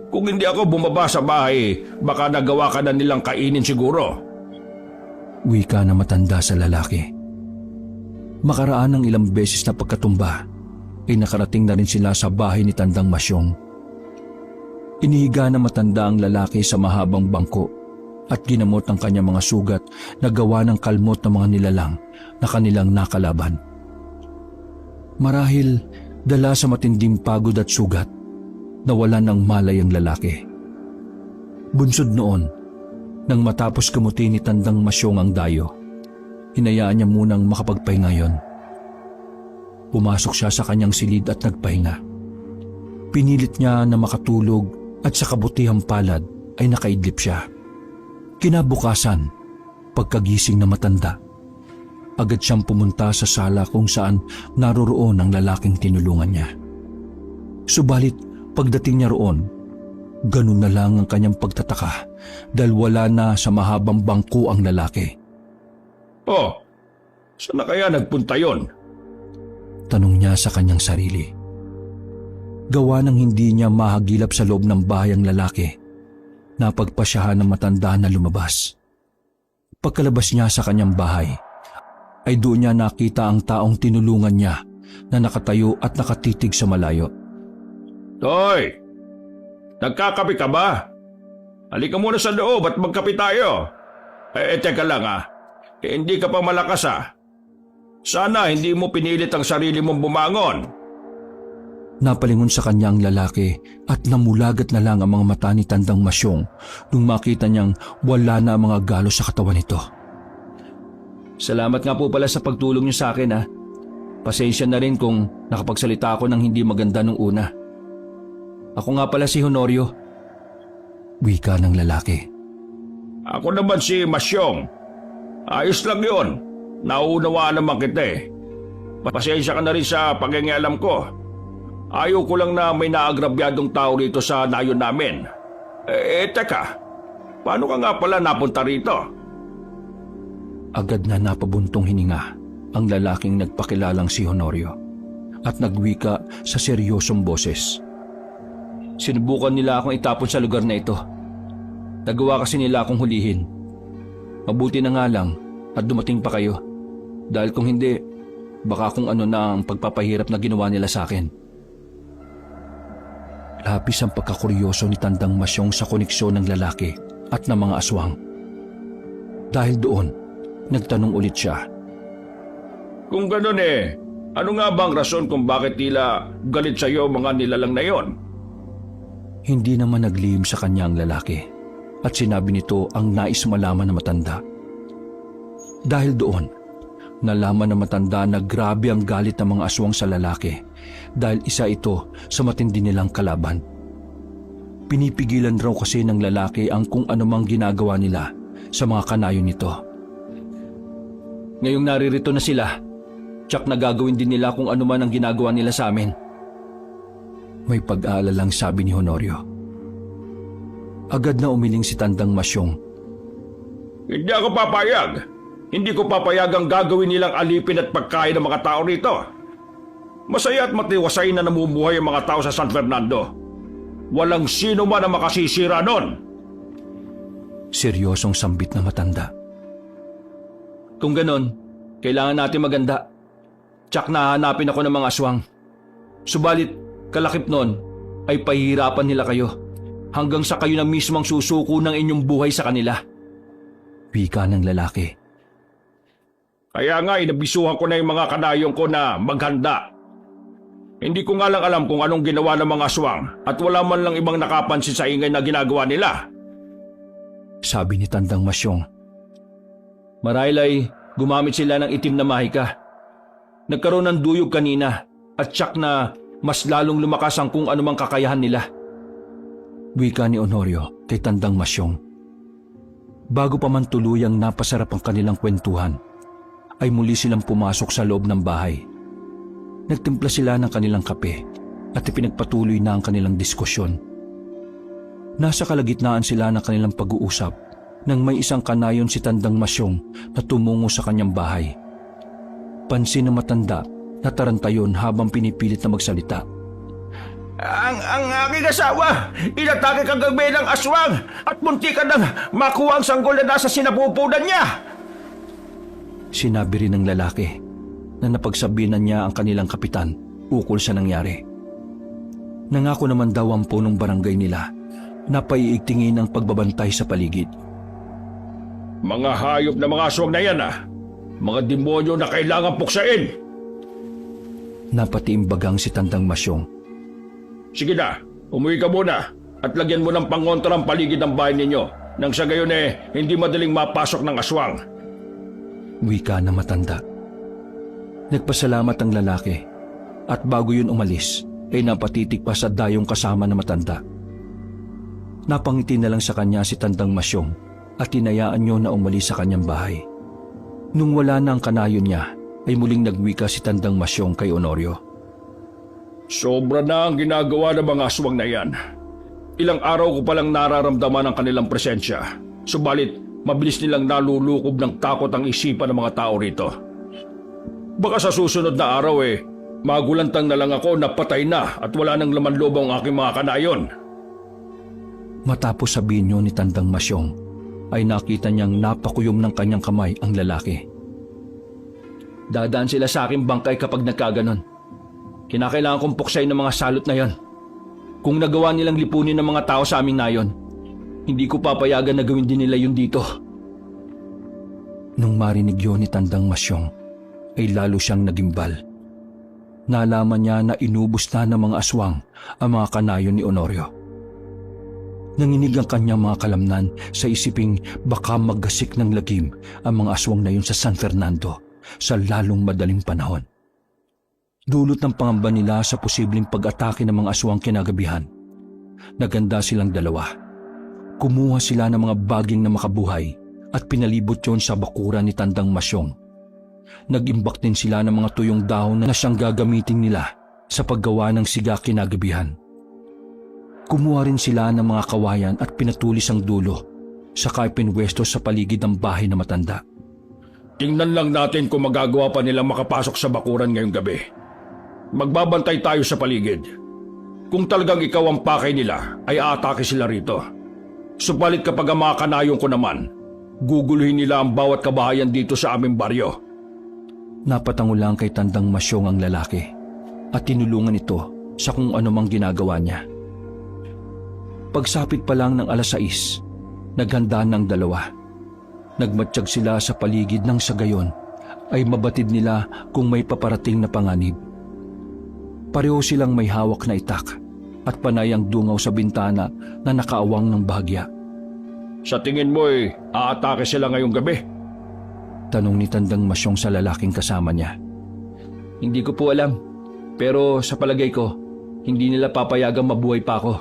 Kung hindi ako bumaba sa bahay, baka nagawa ka na nilang kainin siguro. Wika na matanda sa lalaki. Makaraan ng ilang beses na pagkatumba, ay nakarating na rin sila sa bahay ni Tandang Masyong. Inihiga na matanda ang lalaki sa mahabang bangko at ginamot ang kanyang mga sugat na gawa ng kalmot ng mga nilalang na kanilang nakalaban. Marahil dala sa matinding pagod at sugat, nawala ng malay ang lalaki. Bunsod noon, nang matapos gamutin ni Tandang Masyong ang dayo, hinayaan niya munang makapagpahinga yon. Pumasok siya sa kanyang silid at nagpahinga. Pinilit niya na makatulog at sa kabutihang palad ay nakaidlip siya. Kinabukasan, pagkagising na matanda, agad siyang pumunta sa sala kung saan naroroon ang lalaking tinulungan niya. Subalit pagdating niya roon, ganun na lang ang kanyang pagtataka dahil wala na sa mahabang bangko ang lalaki. Oh, saan na kaya nagpunta yon? Tanong niya sa kanyang sarili. Gawa ng hindi niya mahagilap sa loob ng bahay ang lalaki, napagpasyahan ng matanda na lumabas. Pagkalabas niya sa kanyang bahay, ay doon niya nakita ang taong tinulungan niya na nakatayo at nakatitig sa malayo. Toy! Nagkakape ka ba? Halika muna sa loob at magkape tayo. Teka lang hindi ka pa malakas Sana hindi mo pinilit ang sarili mong bumangon. Napalingon sa kanya ang lalaki at namulagat na lang ang mga mata ni Tandang Masyong nung makita niyang wala na ang mga galos sa katawan nito. Salamat nga po pala sa pagtulong niyo sa akin Pasensya na rin kung nakapagsalita ako ng hindi maganda nung una. Ako nga pala si Honorio. Wika ng lalaki. Ako naman si Masyong. Ayos lang yun. Nauunawaan naman kita Pasensya ka na rin sa pagingialam ko. Ayaw ko lang na may naagrabyadong tao rito sa nayon namin. Teka. Paano ka nga pala napunta rito? Agad na napabuntong hininga ang lalaking nagpakilalang si Honorio at nagwika sa seryosong boses. Sinubukan nila akong itapon sa lugar na ito. Nagawa kasi nila akong hulihin. Mabuti na nga lang at dumating pa kayo. Dahil kung hindi, baka kung ano na ang pagpapahirap na ginawa nila sa akin. Labis ang pagkakuryoso ni Tandang Masyong sa koneksyon ng lalaki at ng mga aswang. Dahil doon, nagtanong ulit siya. Kung ganun ano nga bang rason kung bakit tila galit sa iyo mga nilalang na yon? Hindi naman naglihim sa kanya ang lalaki at sinabi nito ang nais malaman na matanda. Dahil doon, nalaman ng matanda na grabe ang galit ng mga aswang sa lalaki dahil isa ito sa matindi nilang kalaban. Pinipigilan raw kasi ng lalaki ang kung anumang ginagawa nila sa mga kanayon nito. Ngayong naririto na sila, tsak na gagawin din nila kung ano man ang ginagawa nila sa amin. May pag-aalalang sabi ni Honorio. Agad na umiling si Tandang Masyong. Hindi ako papayag. Hindi ko papayag ang gagawin nilang alipin at pagkain ng mga tao rito. Masaya at matiwasay na namumuhay ang mga tao sa San Fernando. Walang sino man ang makasisira nun. Seryosong sambit na matanda. Kung ganon, kailangan natin maganda. Tsak na hanapin ako ng mga aswang. Subalit, kalakip nun ay pahihirapan nila kayo hanggang sa kayo na mismong susuko ng inyong buhay sa kanila. Wika ng lalaki. Kaya nga inabisuhan ko na yung mga kanayong ko na maghanda. Hindi ko nga lang alam kung anong ginawa ng mga aswang at wala man lang ibang nakapansin sa ingay na ginagawa nila. Sabi ni Tandang Masyong. Marahil ay gumamit sila ng itim na mahika. Nagkaroon ng duyog kanina at tsak na mas lalong lumakas ang kung anumang kakayahan nila. Wika ni Honorio kay Tandang Masyong. Bago pa man tuluyang napasarap ang kanilang kwentuhan, ay muli silang pumasok sa loob ng bahay. Nagtimpla sila ng kanilang kape at ipinagpatuloy na ang kanilang diskusyon. Nasa kalagitnaan sila ng kanilang pag-uusap nang may isang kanayon si Tandang Masyong na tumungo sa kanyang bahay. Pansin ng matanda na tarantayon habang pinipilit na magsalita. Ang aking asawa, inatake kagabi ng aswang at munti ka nang makuha ang sanggol na nasa sinapupunan niya. Sinabi rin ng lalaki na napagsabihan niya ang kanilang kapitan ukol sa nangyari. Nangako naman daw ang punong barangay nila na paiigtingin ang pagbabantay sa paligid. Mga hayop na mga aswang na yan Mga demonyo na kailangan puksain. Napatiimbagang si Tandang Masyong. Sige na, umuwi ka muna at lagyan mo ng pangontra ang paligid ng bahay ninyo nang sa gayon hindi madaling mapasok ng aswang. Wika na matanda. Nagpasalamat ang lalaki at bago yun umalis ay napatitik pa sa dayong kasama na matanda. Napangiti na lang sa kanya si Tandang Masyong at tinayaan niyo na umalis sa kanyang bahay. Nung wala na ang kanayon niya ay muling nagwika si Tandang Masyong kay Honorio. Sobra na ang ginagawa ng mga aswang na yan. Ilang araw ko palang nararamdaman ang kanilang presensya. Subalit, mabilis nilang nalulukob ng takot ang isipan ng mga tao rito. Baka sa susunod na araw magulantang na lang ako na patay na at wala nang laman loob ang aking mga kanayon. Matapos sabihin niyo ni Tandang Masyong, ay nakita niyang napakuyom ng kanyang kamay ang lalaki. Dadaan sila sa aking bangkay kapag nagkaganon. Kinakailangan kong puksain ng mga salot na yon. Kung nagawa nilang lipunin ng mga tao sa aming nayon, hindi ko papayagan na gawin din nila yun dito. Nung marinig yun ni Tandang Masyong, ay lalo siyang nagimbal. Nalaman niya na inubos na ng mga aswang ang mga kanayon ni Honorio. Nanginig ang kanyang mga kalamnan sa isiping baka maggasik ng lagim ang mga aswang na yun sa San Fernando sa lalong madaling panahon. Dulot ng pangamba nila sa posibleng pag-atake ng mga aswang kinagabihan. Naganda silang dalawa. Kumuha sila ng mga baging na makabuhay at pinalibot yon sa bakuran ni Tandang Masyong. Nag-imbak din sila ng mga tuyong dahon na siyang gagamitin nila sa paggawa ng siga kinagabihan. Kumuha rin sila ng mga kawayan at pinatulis ang dulo, saka ipinwesto sa paligid ng bahay na matanda. Tingnan lang natin kung magagawa pa nilang makapasok sa bakuran ngayong gabi. Magbabantay tayo sa paligid. Kung talagang ikaw ang pakay nila, ay aatake sila rito. Subalit kapag ang mga kanayong ko naman, guguluhin nila ang bawat kabahayan dito sa aming baryo. Napatango lang kay Tandang Masyong ang lalaki at tinulungan ito sa kung anumang ginagawa niya. Pagsapit pa lang ng 6:00, Naghanda ng dalawa. Nagmatsyag sila sa paligid ng sa gayon ay mabatid nila kung may paparating na panganib. Pareho silang may hawak na itak at panayang dungaw sa bintana na nakaawang ng bahagya. Sa tingin mo aatake sila ngayong gabi? Tanong ni Tandang Masyong sa lalaking kasama niya. Hindi ko po alam, pero sa palagay ko, hindi nila papayagang mabuhay pa ako.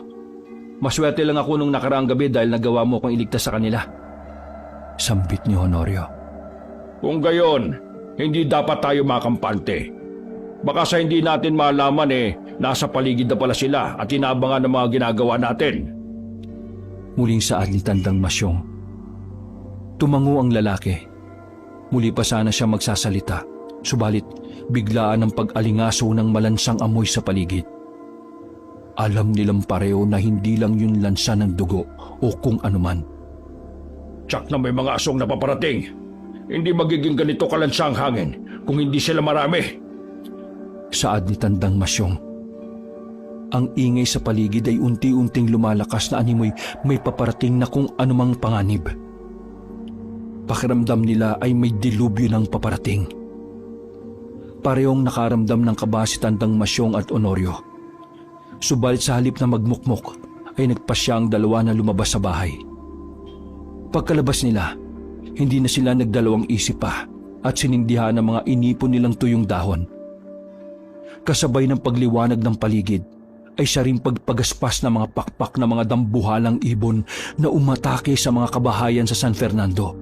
Maswerte lang ako nung nakaraang gabi dahil nagawa mo akong iligtas sa kanila. Sambit ni Honorio. Kung gayon, hindi dapat tayo makampante. Baka sa hindi natin malaman nasa paligid na pala sila at inaabangan ng mga ginagawa natin. Muling saad ni Tandang Masyong. Tumango ang lalaki. Muli pa sana siya magsasalita, subalit biglaan ang pag-alingaso ng malansang amoy sa paligid. Alam nilang pareho na hindi lang yun lansa ng dugo o kung anuman. Tsak na may mga asong napaparating. Hindi magiging ganito kalansa ang hangin kung hindi sila marami. Saad ni Tandang Masyong. Ang ingay sa paligid ay unti-unting lumalakas na animoy may paparating na kung anumang panganib. Pakiramdam nila ay may dilubyo ng paparating. Parehong nakaramdam ng kaba si Tandang Masyong at Honorio. Subalit sa halip na magmukmok ay nagpasya ang dalawa na lumabas sa bahay. Pagkalabas nila, hindi na sila nagdalawang isip pa at sinindihan ng mga inipon nilang tuyong dahon. Kasabay ng pagliwanag ng paligid ay siya rin pagpagaspas ng mga pakpak na mga dambuhalang ibon na umatake sa mga kabahayan sa San Fernando.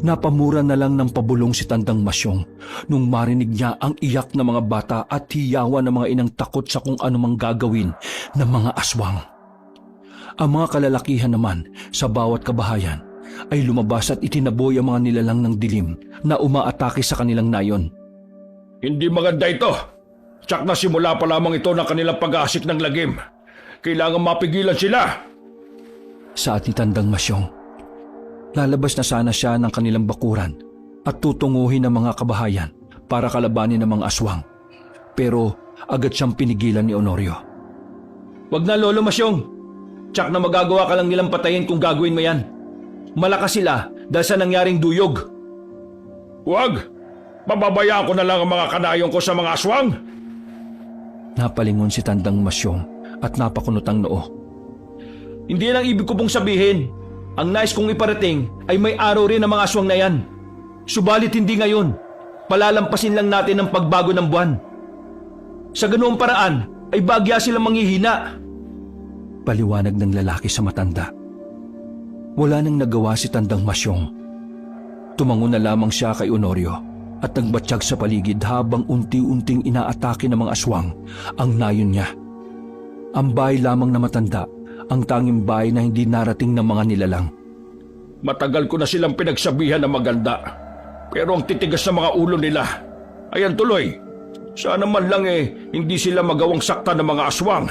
Napamura na lang ng pabulong si Tandang Masyong nung marinig niya ang iyak ng mga bata at hiyawan ng mga inang takot sa kung anumang gagawin ng mga aswang. Ang mga kalalakihan naman sa bawat kabahayan ay lumabas at itinaboy ang mga nilalang ng dilim na umaatake sa kanilang nayon. Hindi maganda ito. Tsak na simula pa lamang ito ng kanilang pag-aasik ng lagim. Kailangan mapigilan sila. Saad ni Tandang Masyong. Lalabas na sana siya ng kanilang bakuran at tutunguhin ng mga kabahayan para kalabanin ng mga aswang. Pero agad siyang pinigilan ni Honorio. Wag na, Lolo Masyong. Tsak na magagawa ka lang nilang patayin kung gagawin mo yan. Malakas sila dahil sa nangyaring duyog. Huwag! Mababayaan ko na lang ang mga kanayong ko sa mga aswang. Napalingon si Tandang Masyong at napakunotang noo. Hindi yan ang ibig ko pong sabihin. Ang nais kong iparating ay may araw rin ang mga aswang na yan. Subalit hindi ngayon. Palalampasin lang natin ang pagbago ng buwan. Sa ganoong paraan ay bagya silang manghihina. Paliwanag ng lalaki sa matanda. Wala nang nagawa si Tandang Masyong. Tumango na lamang siya kay Honorio at nagbatsyag sa paligid habang unti-unting inaatake ng mga aswang ang nayon niya. Ang bahay lamang na matanda, ang tanging bahay na hindi narating ng mga nilalang. Matagal ko na silang pinagsabihan na maganda. Pero ang titigas sa mga ulo nila. Ayan tuloy. Sana man lang hindi sila magawang sakta ng mga aswang.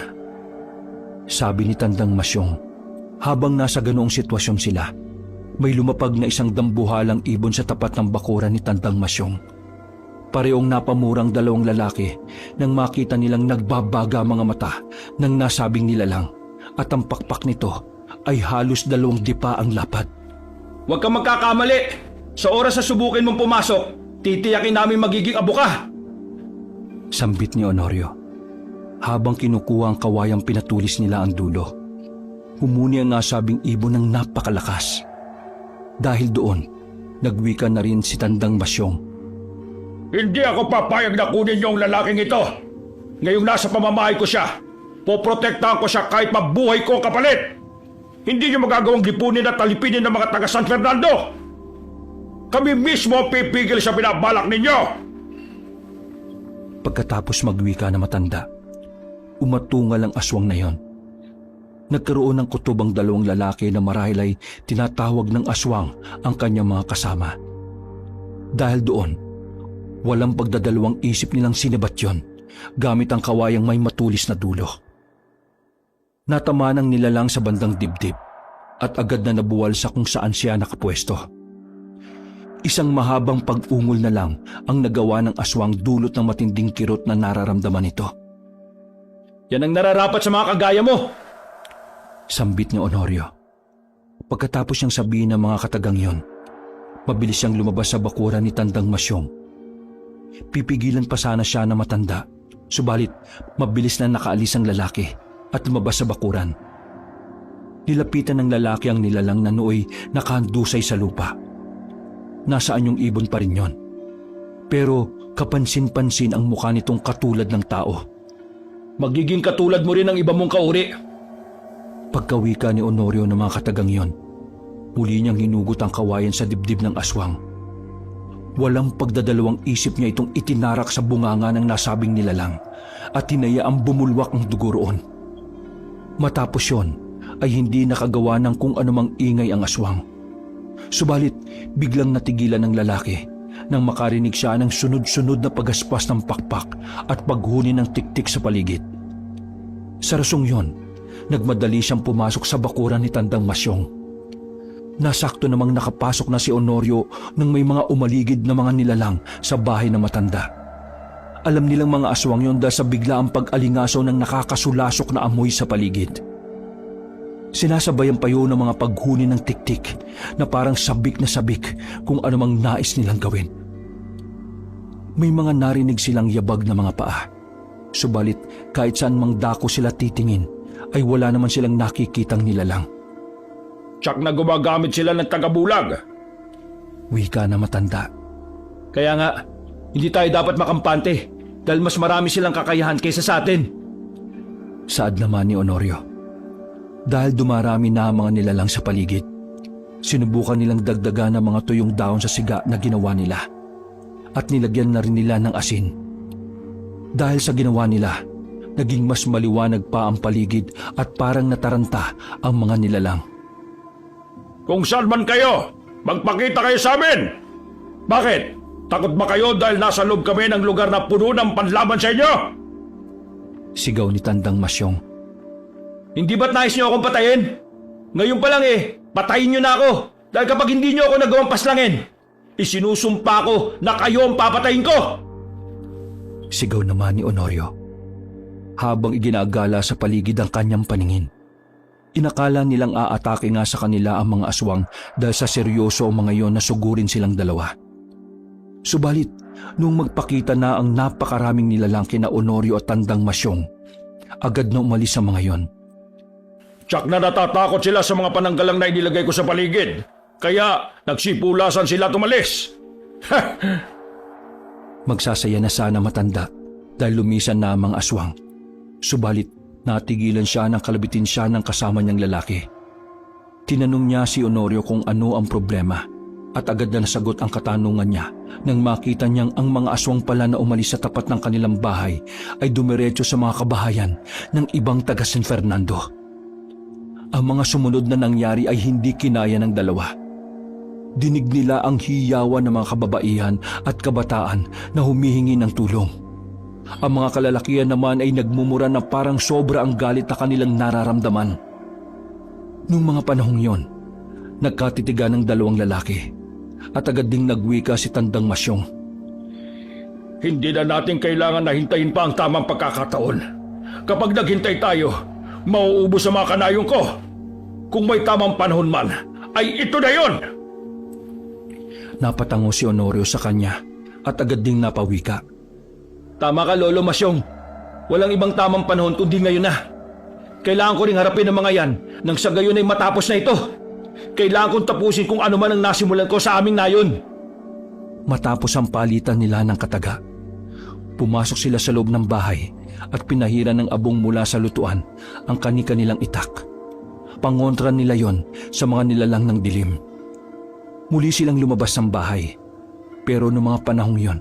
Sabi ni Tandang Masyong. Habang nasa ganoong sitwasyon sila, may lumapag na isang dambuhalang ibon sa tapat ng bakuran ni Tandang Masyong. Parehong napamurang dalawang lalaki nang makita nilang nagbabaga mga mata ng nasabing nilalang at ang pakpak nito ay halos 2 dipa ang lapad. Huwag kang magkakamali. Sa oras na subukin mong pumasok, titiyakin namin magiging abo ka. Sambit ni Honorio. Habang kinukuha ang kawayang pinatulis nila ang dulo, humuni ang nasabing ibon ng napakalakas. Dahil doon, nagwika na rin si Tandang Masyong. Hindi ako papayag na kunin yung lalaking ito. Ngayong nasa pamamahay ko siya, poprotektahan ko siya kahit mabuhay ko ang kapalit. Hindi niyo magagawang lipunin at talipinin ng mga taga San Fernando. Kami mismo ang pipigil sa binabalak ninyo. Pagkatapos magwika na matanda, umatungal ang aswang na yon. Nagkaroon ng kutob ang 2 lalaki na marahil ay tinatawag ng aswang ang kanyang mga kasama. Dahil doon, walang pagdadalawang isip nilang sinibat yon gamit ang kawayang may matulis na dulo. Natamaan ang nilalang sa bandang dibdib at agad na nabuwal sa kung saan siya nakapwesto. Isang mahabang pag-ungol na lang ang nagawa ng aswang dulot ng matinding kirot na nararamdaman nito. Yan ang nararapat sa mga kagaya mo. Sambit ni Honorio. Pagkatapos niyang sabihin ng mga katagang yon, mabilis siyang lumabas sa bakuran ni Tandang Masyong. Pipigilan pa sana siya na matanda, subalit mabilis na nakaalis ang lalaki at lumabas sa bakuran. Nilapitan ng lalaki ang nilalang na nooy nakahandusay sa lupa. Nasaan yung ibon pa rin yon. Pero kapansin-pansin ang mukha nitong katulad ng tao. Magiging katulad mo rin ng iba mong kauri. Pagkawika ni Honorio ng mga katagang yon, muli niyang hinugot ang kawayan sa dibdib ng aswang. Walang pagdadalawang isip niya itong itinarak sa bunganga ng nasabing nilalang at tinaya ang bumulwak ng dugo roon. Matapos yon ay hindi nakagawa ng kung anumang ingay ang aswang. Subalit biglang natigilan ng lalaki nang makarinig siya ng sunod-sunod na pagaspas ng pakpak at paghuni ng tiktik sa paligid. Sa rasong yon, nagmadali siyang pumasok sa bakuran ni Tandang Masyong. Nasakto namang nakapasok na si Honorio nang may mga umaligid na mga nilalang sa bahay ng matanda. Alam nilang mga aswang yon dahil sa biglaang pag-alingasaw ng nakakasulasok na amoy sa paligid. Sinasabayan pa yun ng mga paghuni ng tiktik na parang sabik na sabik kung anumang nais nilang gawin. May mga narinig silang yabag na mga paa. Subalit kahit saan mang dako sila titingin ay wala naman silang nakikitang nilalang. Tsak na gumagamit sila ng tagabulag. Wika na matanda. Kaya nga, hindi tayo dapat makampante dahil mas marami silang kakayahan kaysa sa atin. Saad naman ni Honorio. Dahil dumarami na ang mga nilalang sa paligid, sinubukan nilang dagdagan ang mga tuyong dahon sa siga na ginawa nila at nilagyan na rin nila ng asin. Dahil sa ginawa nila, naging mas maliwanag pa ang paligid at parang nataranta ang mga nilalang. Kung saan man kayo, magpakita kayo sa amin! Bakit? Takot ba kayo dahil nasa loob kami ng lugar na puno ng panlaban sa inyo? Sigaw ni Tandang Masyong. Hindi ba't nais niyo akong patayin? Ngayon pa lang patayin niyo na ako dahil kapag hindi niyo ako nagawang paslangin, isinusumpa ko na kayo ang papatayin ko! Sigaw naman ni Honorio habang iginagala sa paligid ang kanyang paningin. Inakala nilang aatake nga sa kanila ang mga aswang dahil sa seryoso ang mga yon na sugurin silang dalawa. Subalit, nung magpakita na ang napakaraming nilalang kina Honorio at Tandang Masyong, agad na umalis ang mga yon. Tsak na natatakot sila sa mga pananggalang na inilagay ko sa paligid. Kaya nagsipulasan sila tumalis. Magsasaya na sana matanda dahil lumisan na ang mga aswang. Subalit, natigilan siya nang kalabitin siya ng kasama niyang lalaki. Tinanong niya si Honorio kung ano ang problema at agad na nasagot ang katanungan niya nang makita niyang ang mga aswang pala na umalis sa tapat ng kanilang bahay ay dumiretso sa mga kabahayan ng ibang taga San Fernando. Ang mga sumunod na nangyari ay hindi kinaya ng dalawa. Dinig nila ang hiyawan ng mga kababaihan at kabataan na humihingi ng tulong. Ang mga kalalakihan naman ay nagmumura na parang sobra ang galit na kanilang nararamdaman. Noong mga panahong yon, nagkatitigan ng dalawang lalaki at agad ding nagwika si Tandang Masyong. Hindi na natin kailangan na hintayin pa ang tamang pagkakataon. Kapag naghintay tayo, mauubos ang mga kanayong ko. Kung may tamang panahon man, ay ito na yon! Napatango si Honorio sa kanya at agad ding napawika. Tama ka, Lolo Masyong. Walang ibang tamang panahon kundi ngayon na. Kailangan ko ring harapin ang mga yan nang sa gayon ay matapos na ito. Kailangan kong tapusin kung ano man ang nasimulan ko sa aming nayon. Matapos ang palitan nila ng kataga, pumasok sila sa loob ng bahay at pinahiran ng abong mula sa lutuan ang kani-kanilang itak. Pangontra nila yon sa mga nilalang ng dilim. Muli silang lumabas ng bahay, pero noong mga panahong yon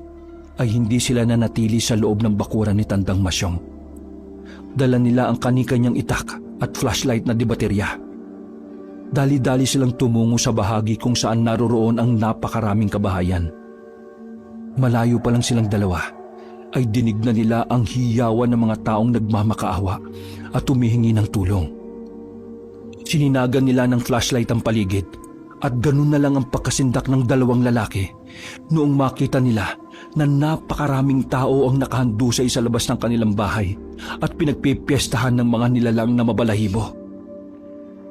ay hindi sila nanatili sa loob ng bakuran ni Tandang Masyong. Dala nila ang kani-kanyang itak at flashlight na di baterya. Dali-dali silang tumungo sa bahagi kung saan naroroon ang napakaraming kabahayan. Malayo pa lang silang dalawa ay dinig na nila ang hiyawan ng mga taong nagmamakaawa at humihingi ng tulong. Sininagan nila ng flashlight ang paligid at ganun na lang ang pagkasindak ng dalawang lalaki noong makita nila na napakaraming tao ang nakahandusay sa labas ng kanilang bahay at pinagpipiestahan ng mga nilalang na mabalahibo.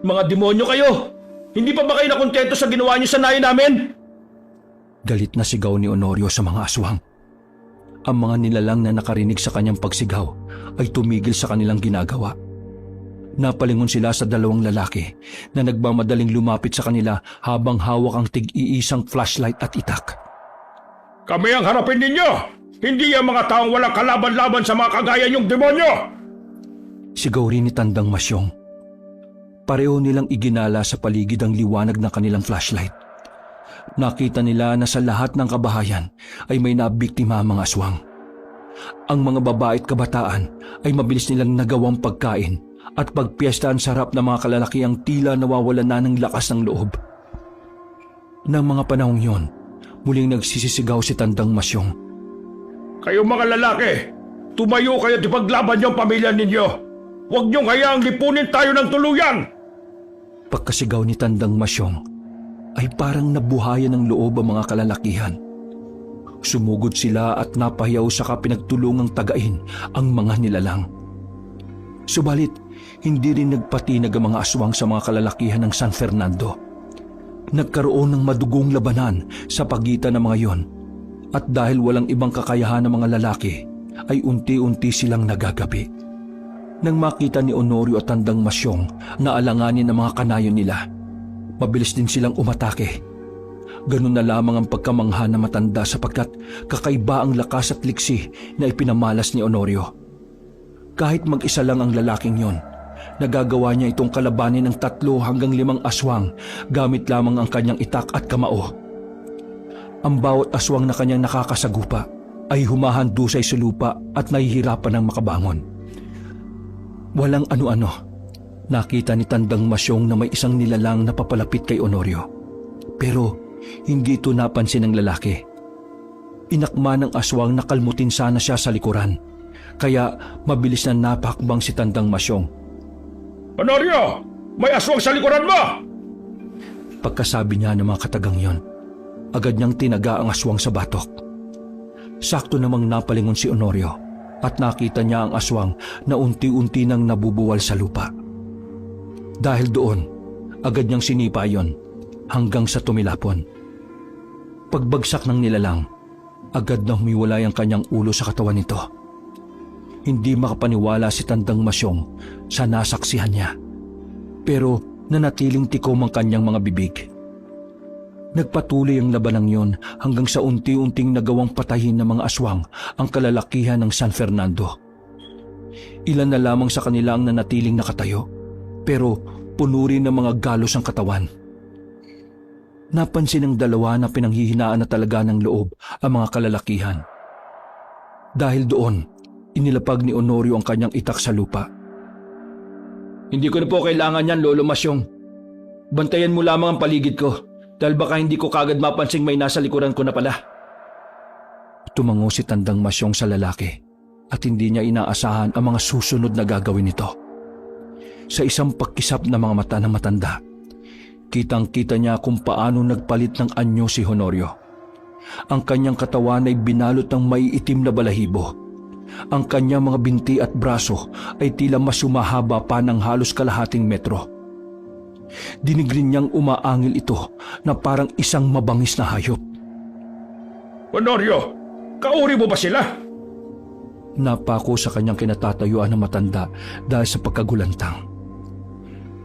Mga demonyo kayo! Hindi pa ba kayo nakontento sa ginawa niyo sa nayo namin? Galit na sigaw ni Honorio sa mga aswang. Ang mga nilalang na nakarinig sa kanyang pagsigaw ay tumigil sa kanilang ginagawa. Napalingon sila sa dalawang lalaki na nagmamadaling lumapit sa kanila habang hawak ang tig-iisang flashlight at itak. Kami ang harapin ninyo! Hindi ang mga taong walang kalaban-laban sa mga kagaya niyong demonyo! Sigaw rin ni Tandang Masyong. Pareho nilang iginala sa paligid ang liwanag ng kanilang flashlight. Nakita nila na sa lahat ng kabahayan ay may nabiktima ang mga aswang. Ang mga babae at kabataan ay mabilis nilang nagawang pagkain at pagpiestahan sa harap ng mga kalalakiang tila nawawalan na ng lakas ng loob. Nang mga panahong yon, muling nagsisisigaw si Tandang Masyong. Kayong mga lalaki, tumayo kayo at ipaglaban niyo ang pamilya ninyo! Huwag niyong hayaang lipunin tayo ng tuluyan! Pagkasigaw ni Tandang Masyong ay parang nabuhayan ng loob ang mga kalalakihan. Sumugod sila at napahiyaw sa pinagtulungang tagain ang mga nilalang. Subalit, hindi rin nagpatinag ang mga aswang sa mga kalalakihan ng San Fernando. Nagkaroon ng madugong labanan sa pagitan ng mga yon at dahil walang ibang kakayahan ng mga lalaki ay unti-unti silang nagagabi. Nang makita ni Honorio at Tandang Masyong na alanganin ang mga kanayon nila, mabilis din silang umatake. Ganun na lamang ang pagkamangha na matanda sapagkat kakaiba ang lakas at liksi na ipinamalas ni Honorio. Kahit mag-isa lang ang lalaking yon, nagagawa niya itong kalabanin ng 3 hanggang 5 aswang gamit lamang ang kanyang itak at kamao. Ang bawat aswang na kanyang nakakasagupa ay humahandusay sa lupa at nahihirapan ng makabangon. Walang ano-ano, nakita ni Tandang Masyong na may isang nilalang na papalapit kay Honorio. Pero hindi ito napansin ng lalaki. Inakma ng aswang na kalmutin sana siya sa likuran, kaya mabilis na napahakbang si Tandang Masyong. Honorio! May aswang sa likuran mo! Pagkasabi niya ng mga katagang yon, agad niyang tinaga ang aswang sa batok. Sakto namang napalingon si Honorio at nakita niya ang aswang na unti-unti nang nabubuwal sa lupa. Dahil doon, agad niyang sinipa yon hanggang sa tumilapon. Pagbagsak ng nilalang, agad na humiwalay ang kanyang ulo sa katawan nito. Hindi makapaniwala si Tandang Masyong sa nasaksihan niya, pero nanatiling tikom ang kanyang mga bibig. Nagpatuloy ang labanang yon hanggang sa unti-unting nagawang patayin ng mga aswang ang kalalakihan ng San Fernando. Ilan na lamang sa kanila ang nanatiling nakatayo, pero puno rin ng mga galos ang katawan. Napansin ng dalawa na pinanghihinaan na talaga ng loob ang mga kalalakihan. Dahil doon, inilapag ni Honorio ang kanyang itak sa lupa. Hindi ko na po kailangan yan, Lolo Masyong. Bantayan mo lamang ang paligid ko. Dahil baka hindi ko kagad mapansing may nasa likuran ko na pala. Tumango si Tandang Masyong sa lalaki at hindi niya inaasahan ang mga susunod na gagawin nito. Sa isang pagkisap na mga mata ng matanda, kitang-kita niya kung paano nagpalit ng anyo si Honorio. Ang kanyang katawan ay binalot ng maiitim na balahibo. Ang kanyang mga binti at braso ay tila mas humahaba pa ng halos kalahating metro. Dinigrin niyang umaangil ito na parang isang mabangis na hayop. Honorio, kauri mo ba sila? Napako sa kanyang kinatatayuan ng matanda dahil sa pagkagulantang.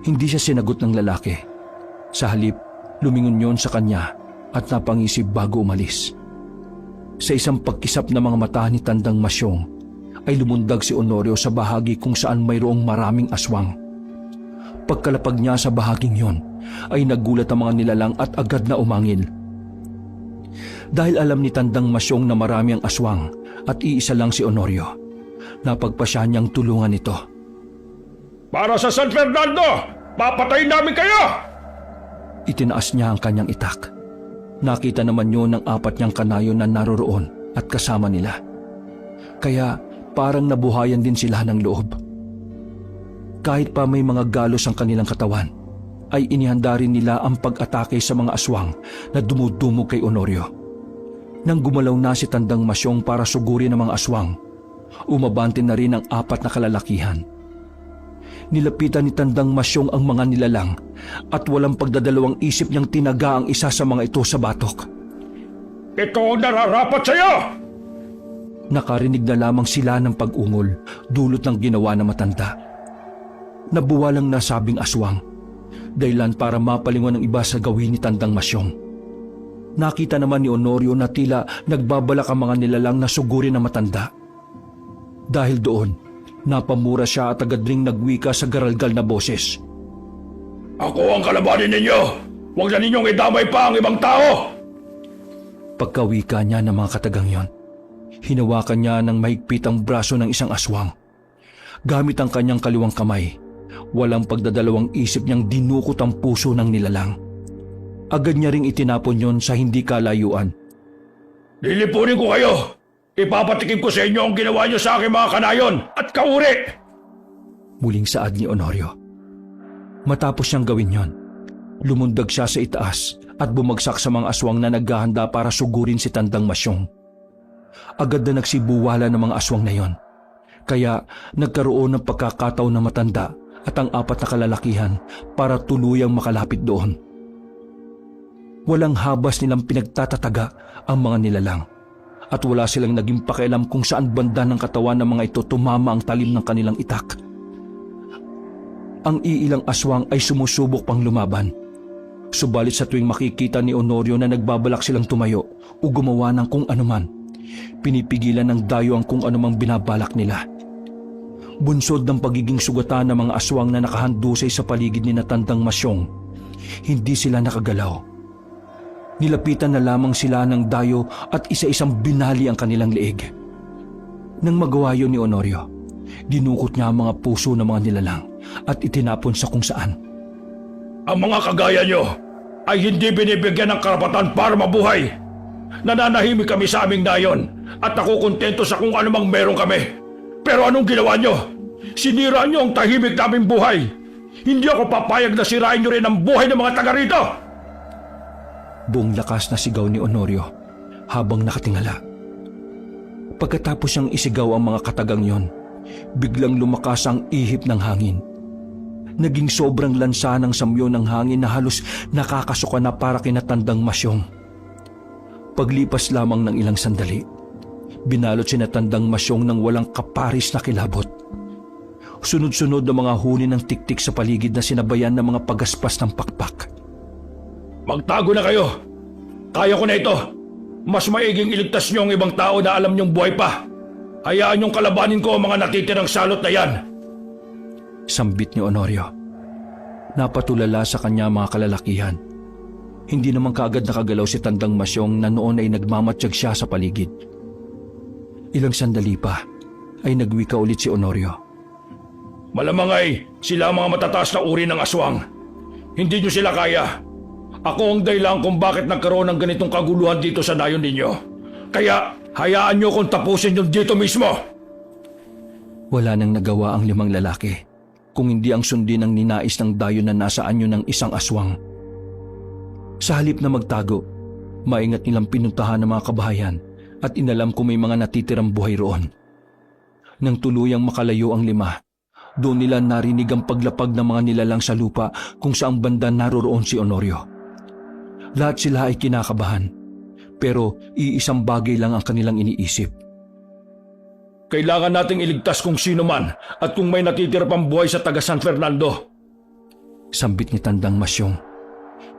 Hindi siya sinagot ng lalaki. Sa halip, lumingon yon sa kanya at napangisip bago umalis. Sa isang pagkisap ng mga mata ni Tandang Masyong, ay lumundag si Honorio sa bahagi kung saan mayroong maraming aswang. Pagkalapag niya sa bahaging yon, ay nagulat ang mga nilalang at agad na umangil. Dahil alam ni Tandang Masyong na marami ang aswang at iisa lang si Honorio, napagpasya niyang tulungan ito. Para sa San Fernando, papatayin namin kayo! Itinaas niya ang kanyang itak. Nakita naman yun ng 4 niyang kanayo na naroroon at kasama nila. Kaya parang nabuhayan din sila ng loob. Kahit pa may mga galos ang kanilang katawan, ay inihanda rin nila ang pag-atake sa mga aswang na dumudumog kay Honorio. Nang gumalaw na si Tandang Masyong para sugurin ang mga aswang, umabante na rin ang 4 na kalalakihan. Nilapitan ni Tandang Masyong ang mga nilalang at walang pagdadalawang isip niyang tinaga ang isa sa mga ito sa batok. Ito ang nararapat sa'yo! Nakarinig na lamang sila ng pag-ungol dulot ng ginawa na matanda. Nabuwalang nasabing aswang, dahilan para mapalingon ng iba sa gawin ni Tandang Masyong. Nakita naman ni Honorio na tila nagbabalak ang mga nilalang na sugurin ng matanda. Dahil doon, napamura siya at agad ring nagwika sa garalgal na boses. Ako ang kalabanin ninyo! Huwag na ninyong idamay pa ang ibang tao! Pagkawika niya ng mga katagang yon, hinawakan niya ng mahigpit ang braso ng isang aswang. Gamit ang kanyang kaliwang kamay, walang pagdadalawang isip niyang dinukot ang puso ng nilalang. Agad niya ring itinapon yon sa hindi kalayuan. Lilipunin ko kayo! Ipapatikim ko sa inyo ang ginawa niyo sa aking mga kanayon at kauri! Muling saad ni Honorio. Matapos siyang gawin yon, lumundag siya sa itaas at bumagsak sa mga aswang na naghahanda para sugurin si Tandang Masyong. Agad na nagsibuwala ng mga aswang na yon, kaya nagkaroon ng pagkakataon na matanda at ang 4 na kalalakihan para tuluyang makalapit doon. Walang habas nilang pinagtatataga ang mga nilalang at wala silang naging pakialam kung saan banda ng katawan ng mga ito tumama ang talim ng kanilang itak. Ang iilang aswang ay sumusubok pang lumaban. Subalit sa tuwing makikita ni Honorio na nagbabalak silang tumayo o gumawa ng kung anuman, pinipigilan ng dayo ang kung anumang binabalak nila. Bunsod ng pagiging sugatan ng mga aswang na nakahandusay sa paligid ni Tandang Masyong, hindi sila nakagalaw. Nilapitan na lamang sila ng dayo at isa-isang binali ang kanilang leeg. Nang magawa yun ni Honorio, dinukot niya ang mga puso ng mga nilalang at itinapon sa kung saan. Ang mga kagaya nyo ay hindi binibigyan ng karapatan para mabuhay. Nananahimik kami sa aming nayon at nakukontento sa kung anumang meron kami. Pero anong ginawa nyo? Sinira nyo ang tahimik naming buhay. Hindi ako papayag na sirain nyo rin ang buhay ng mga taga rito. Buong lakas na sigaw ni Honorio habang nakatingala. Pagkatapos siyang isigaw ang mga katagang yon, biglang lumakas ang ihip ng hangin. Naging sobrang lansa ng samyo ng hangin na halos nakakasuka na para kina Tandang Masyong. Paglipas lamang ng ilang sandali, binalot si Tandang Masyong ng walang kaparis na kilabot. Sunod-sunod na mga huni ng tiktik sa paligid na sinabayan ng mga pagaspas ng pakpak. Magtago na kayo. Kaya ko na ito. Mas maiging iligtas niyo ang ibang tao na alam niyong buhay pa. Hayaan niyong kalabanin ko ang mga natitirang salot na yan. Sambit ni Honorio. Napatulala sa kanya mga kalalakihan. Hindi naman kaagad nakagalaw si Tandang Masyong na noon ay nagmamatsyag siya sa paligid. Ilang sandali pa ay nagwika ulit si Honorio. Malamang ay sila ang mga matataas na uri ng aswang. Hindi niyo sila kaya. Ako ang dahilan kung bakit nagkaroon ng ganitong kaguluhan dito sa nayon ninyo. Kaya hayaan niyo kung tapusin niyo dito mismo. Wala nang nagawa ang 5 lalaki kung hindi ang sundin ang ninais ng dayo na nasa anyo ng isang aswang. Sa halip na magtago, maingat nilang pinuntahan ng mga kabahayan at inalam kung may mga natitirang buhay roon. Nang tuluyang makalayo ang 5, doon nila narinig ang paglapag ng mga nilalang sa lupa kung saang banda naroroon si Honorio. Lahat sila ay kinakabahan, pero iisang bagay lang ang kanilang iniisip. Kailangan nating iligtas kung sino man at kung may natitira pang buhay sa taga San Fernando. Sambit ni Tandang Masyong.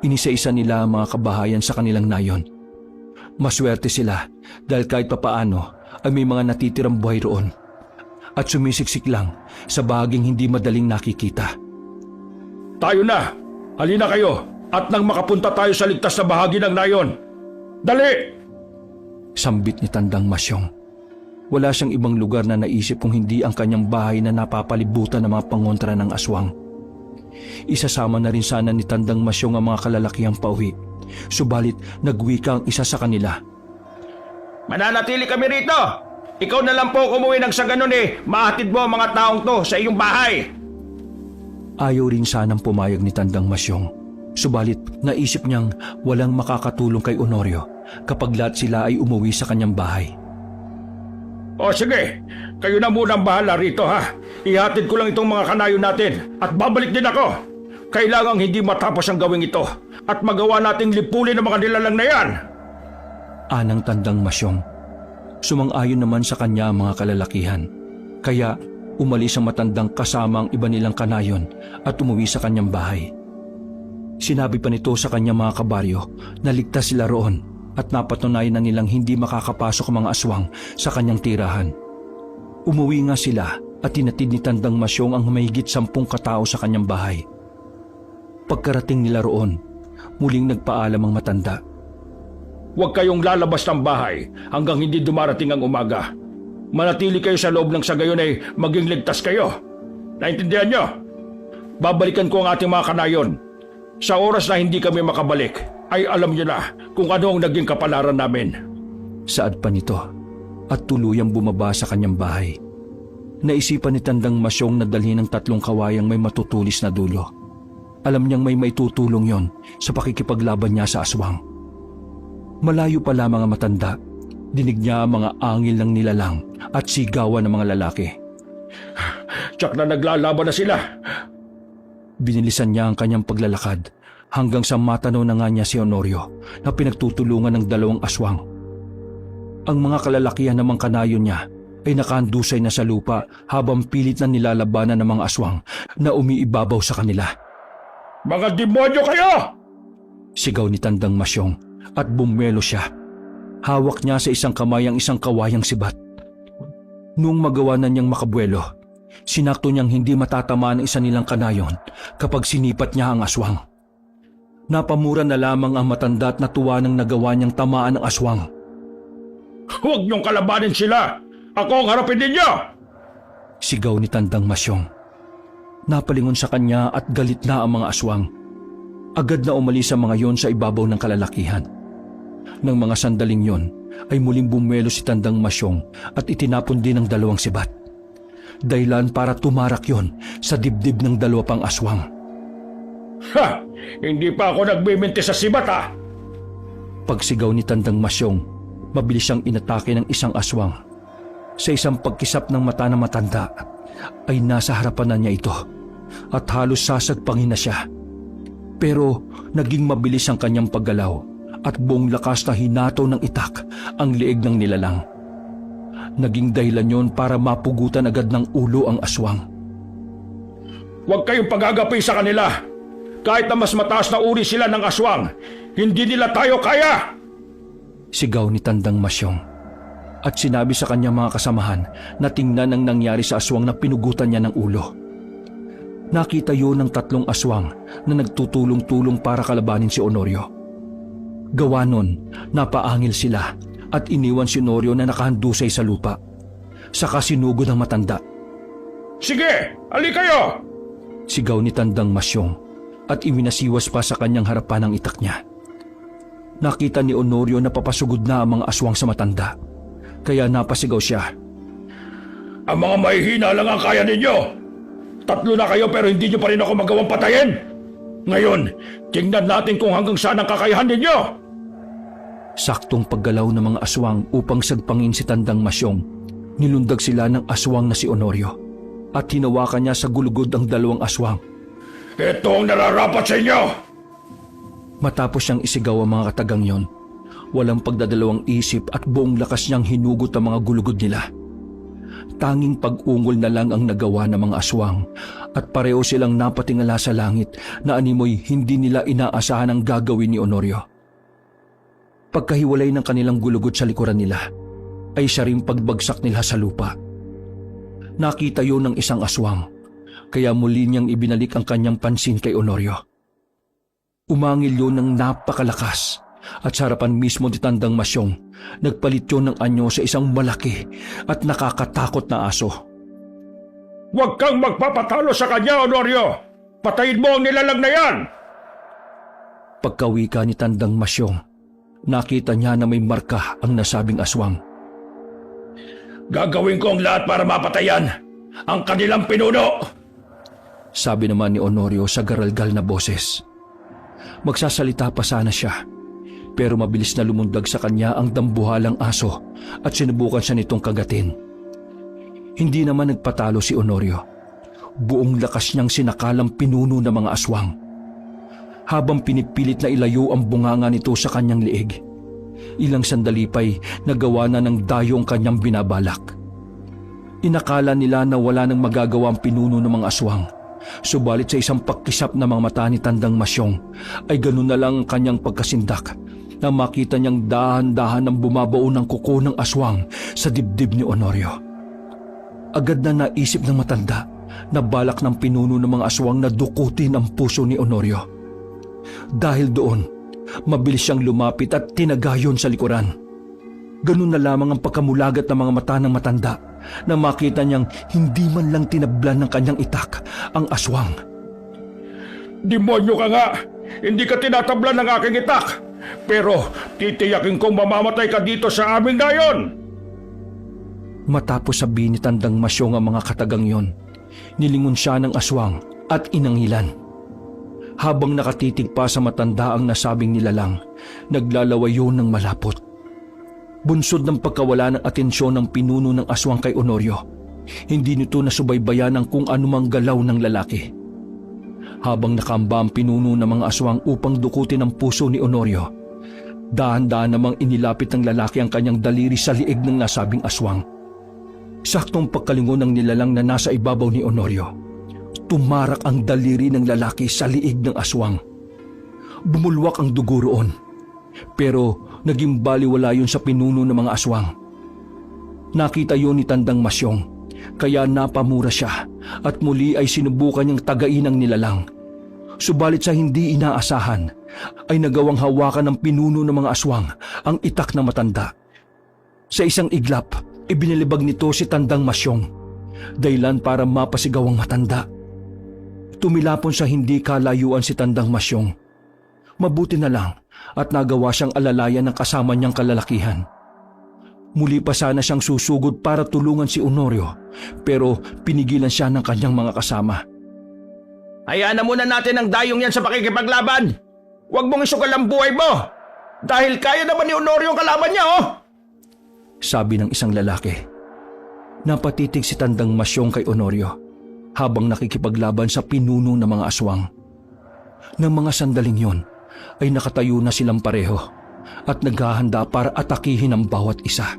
Inisa-isa nila ang mga kabahayan sa kanilang nayon. Maswerte sila dahil kahit papaano ay may mga natitirang buhay roon at sumisiksik lang sa bahaging hindi madaling nakikita. Tayo na! Halina kayo! At nang makapunta tayo sa ligtas na bahagi ng nayon. Dali! Sambit ni Tandang Masyong. Wala siyang ibang lugar na naisip kung hindi ang kanyang bahay na napapalibutan ng mga pangontra ng aswang. Isasama na rin sana ni Tandang Masyong ang mga kalalakihang pauwi. Subalit nagwika ang isa sa kanila. Mananatili kami rito. Ikaw na lang po umuwi ng sa ganun mahatid mo ang mga taong to sa iyong bahay. Ayaw rin sanang pumayag ni Tandang Masyong. Subalit naisip niyang walang makakatulong kay Honorio kapag lahat sila ay umuwi sa kanyang bahay. O sige, kayo na muna ang bahala rito ha. Ihatid ko lang itong mga kanayo natin at babalik din ako. kailangang hindi matapos ang gawing ito at magawa nating lipulin ang mga nilalang na yan. Anang Tandang Masyong. Sumang-ayon naman sa kanya ang mga kalalakihan. Kaya umalis ang matandang kasama ang iba nilang kanayon at umuwi sa kanyang bahay. Sinabi pa nito sa kanyang mga kabaryo na ligtas sila roon at napatunayan na nilang hindi makakapasok ang mga aswang sa kanyang tirahan. Umuwi nga sila at tinatid ni Tandang Masyong ang mahigit 10 katao sa kanyang bahay. Pagkarating nila roon, muling nagpaalam ang matanda. Huwag kayong lalabas ng bahay hanggang hindi dumarating ang umaga. Manatili kayo sa loob ng sa gayon ay maging ligtas kayo. Naintindihan nyo? Babalikan ko ang ating mga kanayon. Sa oras na hindi kami makabalik, ay alam nyo na kung ano ang naging kapalaran namin. Saad pa nito at tuluyang bumaba sa kanyang bahay. Naisipan ni Tandang Masyong na dalhin ng 3 kawayang may matutulis na dulo. Alam niyang may maitutulong yon sa pakikipaglaban niya sa aswang. Malayo pa lamang ang matanda, dinig niya ang mga angil ng nilalang at sigawan ng mga lalaki. Tsak na naglalaban na sila. Binilisan niya ang kanyang paglalakad hanggang sa matanaw na nga niya si Honorio na pinagtutulungan ng 2 aswang. Ang mga kalalakihan namang kanayon niya ay nakahandusay na sa lupa habang pilit na nilalabanan ng mga aswang na umiibabaw sa kanila. Mga demonyo kayo! Sigaw ni Tandang Masyong at bumelo siya. Hawak niya sa isang kamay ang isang kawayang sibat. Nung magawa na niyang makabuelo, sinakto niyang hindi matatamaan ang isa nilang kanayon kapag sinipat niya ang aswang. Napamura na lamang ang matanda at natuwa nang nagawa niyang tamaan ang aswang. Huwag niyong kalabanin sila! Ako ang harapin ninyo! Sigaw ni Tandang Masyong. Napalingon sa kanya at galit na ang mga aswang. Agad na umalis ang mga yon sa ibabaw ng kalalakihan. Nang mga sandaling yon ay muling bumelo si Tandang Masyong at itinapon din ang 2 sibat. Dahilan para tumarak yon sa dibdib ng 2 pang aswang. Ha! Hindi pa ako nagbiminti sa sibat ha! Pagsigaw ni Tandang Masyong, mabilis siyang inatake ng isang aswang. Sa isang pagkisap ng mata ng matanda, ay nasa harapan na niya ito at halos sasagpangin na siya. Pero naging mabilis ang kanyang paggalaw at buong lakas na hinato ng itak ang leeg ng nilalang. Naging dahilan yon para mapugutan agad ng ulo ang aswang. Huwag kayong pagagapi sa kanila! Kahit na mas mataas na uri sila ng aswang, hindi nila tayo kaya! Sigaw ni Tandang Masyong. At sinabi sa kanyang mga kasamahan na tingnan ang nangyari sa aswang na pinugutan niya ng ulo. Nakita yun ng 3 aswang na nagtutulong-tulong para kalabanin si Honorio. Gawa nun, napaangil sila at iniwan si Honorio na nakahandusay sa lupa. Saka sinugod ang matanda. Sige! Ali kayo! Sigaw ni Tandang Masyong at iminasiwas pa sa kanyang harapan ang itak niya. Nakita ni Honorio na papasugod na ang mga aswang sa matanda. Kaya napasigaw siya. Ang mga mahihina lang ang kaya ninyo! 3 na kayo pero hindi nyo pa rin ako magawang patayin! Ngayon, tingnan natin kung hanggang saan ang kakayahan ninyo! Saktong paggalaw ng mga aswang upang sagpangin si Tandang Masyong, nilundag sila ng aswang na si Honorio at hinawakan niya sa gulugod ang 2 aswang. Ito ang nararapat sa inyo! Matapos siyang isigaw ang mga katagang yon, walang pagdadalawang isip at buong lakas niyang hinugot ang mga gulugod nila. Tanging pag-ungol na lang ang nagawa ng mga aswang at pareho silang napatingala sa langit na animoy hindi nila inaasahan ang gagawin ni Honorio. Pagkahiwalay ng kanilang gulugod sa likuran nila, ay siya ring pagbagsak nila sa lupa. Nakita yun ng isang aswang, kaya muli niyang ibinalik ang kanyang pansin kay Honorio. Umangil yun ng napakalakas at sa harapan mismo ni Tandang Masyong, nagpalit yun ng anyo sa isang malaki at nakakatakot na aso. Huwag kang magpapatalo sa kanya, Honorio! Patayin mo ang nilalang na yan! Pagkawika ni Tandang Masyong, nakita niya na may marka ang nasabing aswang. Gagawin ko ang lahat para mapatayan ang kanilang pinuno! Sabi naman ni Honorio sa garalgal na boses. Magsasalita pa sana siya, pero mabilis na lumundag sa kanya ang dambuhalang aso at sinubukan siya nitong kagatin. Hindi naman nagpatalo si Honorio. Buong lakas niyang sinakalang pinuno ng mga aswang. Habang pinipilit na ilayo ang bunganga nito sa kanyang liig, ilang sandali pa'y nagawa na ng dayo ang kanyang binabalak. Inakala nila na wala nang magagawa ang pinuno ng mga aswang, subalit sa isang pagkisap na mga mata ni Tandang Masyong ay ganun na lang ang kanyang pagkasindak na makita niyang dahan-dahan ang bumabao ng kuko ng aswang sa dibdib ni Honorio. Agad na naisip ng matanda na balak ng pinuno ng mga aswang na dukutin ang puso ni Honorio. Dahil doon, mabilis siyang lumapit at tinagayon sa likuran. Ganun na lamang ang pagkamulagat ng mga mata ng matanda na makita niyang hindi man lang tinablan ng kanyang itak ang aswang. Demonyo ka nga! Hindi ka tinatablan ng aking itak! Pero titiyakin kong mamamatay ka dito sa aming dayon! Matapos sabihin ni Tandang Masyong ang mga katagang yon, nilingon siya ng aswang at inangilan. Habang nakatitig pa sa matanda ang nasabing nilalang, naglalawayo ng malapot. Bunsod ng pagkawala ng atensyon ng pinuno ng aswang kay Honorio, hindi nito nasubaybayan ang kung anumang galaw ng lalaki. Habang nakamba ang pinuno ng mga aswang upang dukutin ang puso ni Honorio, dahan-dahan namang inilapit ng lalaki ang kanyang daliri sa liig ng nasabing aswang. Saktong pagkalingon ng nilalang na nasa ibabaw ni Honorio, tumarak ang daliri ng lalaki sa liig ng aswang. Bumulwak ang dugo roon, pero naging baliwala yun sa pinuno ng mga aswang. Nakita yun ni Tandang Masyong, kaya napamura siya at muli ay sinubukan niyang tagain ang nilalang. Subalit sa hindi inaasahan, ay nagawang hawakan ng pinuno ng mga aswang ang itak na matanda. Sa isang iglap, ibinalibag nito si Tandang Masyong, dahilan para mapasigaw ang matanda. Tumilapon sa hindi kalayuan si Tandang Masyong. Mabuti na lang at nagawa siyang alalayan ng kasama niyang kalalakihan. Muli pa sana siyang susugod para tulungan si Honorio, pero pinigilan siya ng kanyang mga kasama. Hayaan na muna natin ang dayong yan sa pakikipaglaban. Huwag mong isugal ang buhay mo. Dahil kaya naman ni Honorio ang kalaban niya, oh! Sabi ng isang lalaki. Napatitig si Tandang Masyong kay Honorio habang nakikipaglaban sa pinuno ng mga aswang. Nang mga sandaling yon, ay nakatayo na silang pareho at naghahanda para atakihin ang bawat isa.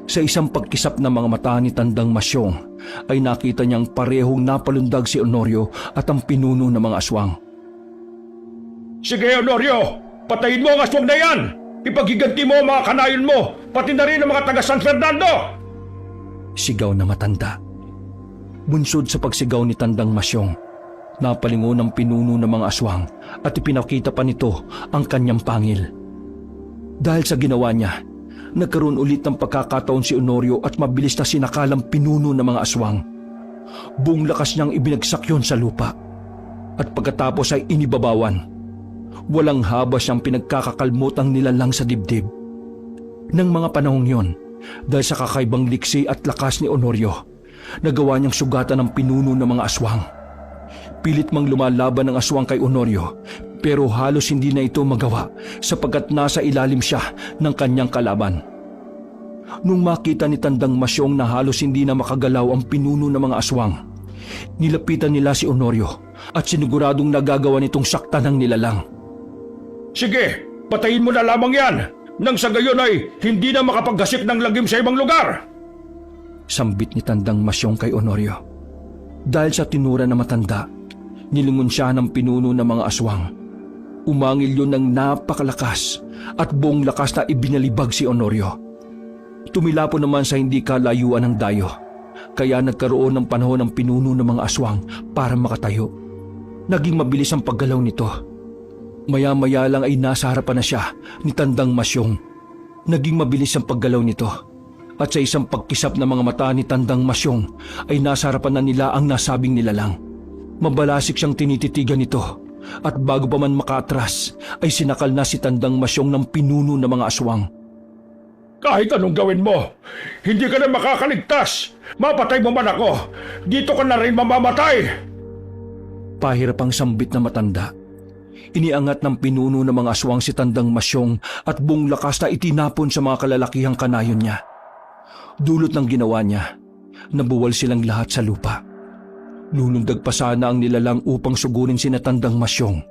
Sa isang pagkisap ng mga mata ni Tandang Masyong, ay nakita niyang parehong napalundag si Honorio at ang pinuno ng mga aswang. Sige, Honorio! Patayin mo ang aswang na yan! Ipaghiganti mo ang mga kanayon mo, pati na rin ang mga taga San Fernando! Sigaw na matanda. Bunsod sa pagsigaw ni Tandang Masyong, napalingon ang pinuno ng mga aswang at ipinakita pa nito ang kanyang pangil. Dahil sa ginawa niya, nagkaroon ulit ng pagkakataon si Honorio at mabilis na sinakalang pinuno ng mga aswang. Buong lakas niyang ibinagsak yon sa lupa at pagkatapos ay inibabawan. Walang habas siyang pinagkakakalmot ang nilalang sa dibdib. Nang mga panahong yon, dahil sa kakaibang liksi at lakas ni Honorio, nagawa niyang sugatan ang pinuno ng mga aswang. Pilit mang lumalaban ang aswang kay Honorio, pero halos hindi na ito magawa sapagkat nasa ilalim siya ng kanyang kalaban. Nung makita ni Tandang Masyong na halos hindi na makagalaw ang pinuno ng mga aswang, nilapitan nila si Honorio at siniguradong nagagawa nitong saktan ng nilalang. Sige, patayin mo na lamang yan! Nang sa gayon ay hindi na makapaggasik ng lagim sa ibang lugar! Sambit ni Tandang Masyong kay Honorio. Dahil sa tinura na matanda, nilingon siya ng pinuno ng mga aswang. Umangil yun ng napakalakas at buong lakas na ibinalibag si Honorio. Tumilapon naman sa hindi kalayuan ng dayo, kaya nagkaroon ng panahon ng pinuno ng mga aswang para makatayo. Naging mabilis ang paggalaw nito. Maya-maya lang ay nasa harapan na siya ni Tandang Masyong. Naging mabilis ang paggalaw nito. At sa isang pagkisap ng mga mata ni Tandang Masyong ay nasa harapan na nila ang nasabing nilalang. Mabalasik siyang tinititigan nito at bago pa man makaatras ay sinakal na si Tandang Masyong ng pinuno ng mga aswang. Kahit anong gawin mo, hindi ka na makakaligtas! Mapatay mo man ako, dito ka na rin mamamatay! Pahirap ang sambit na matanda. Iniangat ng pinuno ng mga aswang si Tandang Masyong at buong lakas na itinapon sa mga kalalakihang kanayon niya. Dulot ng ginawa niya, nabuwal silang lahat sa lupa. Lulundag pa sana ang nilalang upang sugurin si Natandang Masyong,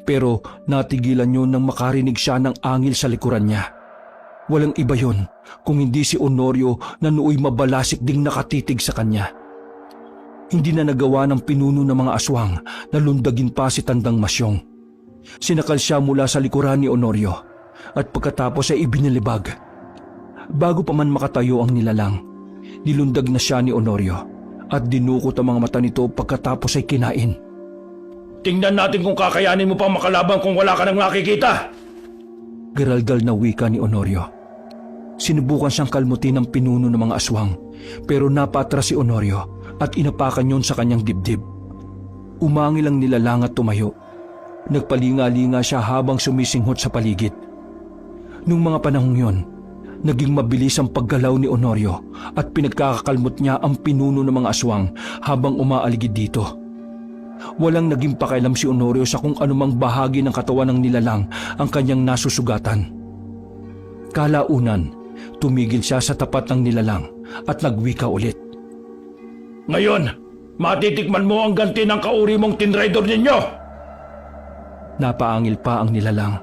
pero natigilan yun nang makarinig siya ng angil sa likuran niya. Walang iba yon kung hindi si Honorio na nooy mabalasik ding nakatitig sa kanya. Hindi na nagawa ng pinuno ng mga aswang na lundagin pa si Tandang Masyong. Sinakal siya mula sa likuran ni Honorio at pagkatapos ay ibinilibag. Bago pa man makatayo ang nilalang, nilundag na siya ni Honorio at dinukot ang mga mata nito pagkatapos ay kinain. Tingnan natin kung kakayanin mo pang makalaban kung wala ka nang nakikita. Garalgal na wika ni Honorio. Sinubukan siyang kalmutin ng pinuno ng mga aswang pero napatras si Honorio at inapakan yon sa kanyang dibdib. Umangil ang nilalang at tumayo. Nagpalinga-linga siya habang sumisinghot sa paligid. Nung mga panahong yon, naging mabilis ang paggalaw ni Honorio at pinagkakakalmot niya ang pinuno ng mga aswang habang umaaligid dito. Walang naging pakialam si Honorio sa kung anumang bahagi ng katawan ng nilalang ang kanyang nasusugatan. Kalaunan, tumigil siya sa tapat ng nilalang at nagwika ulit. Ngayon, matitikman mo ang ganti ng kauri mong tinraidor ninyo. Napaangil pa ang nilalang,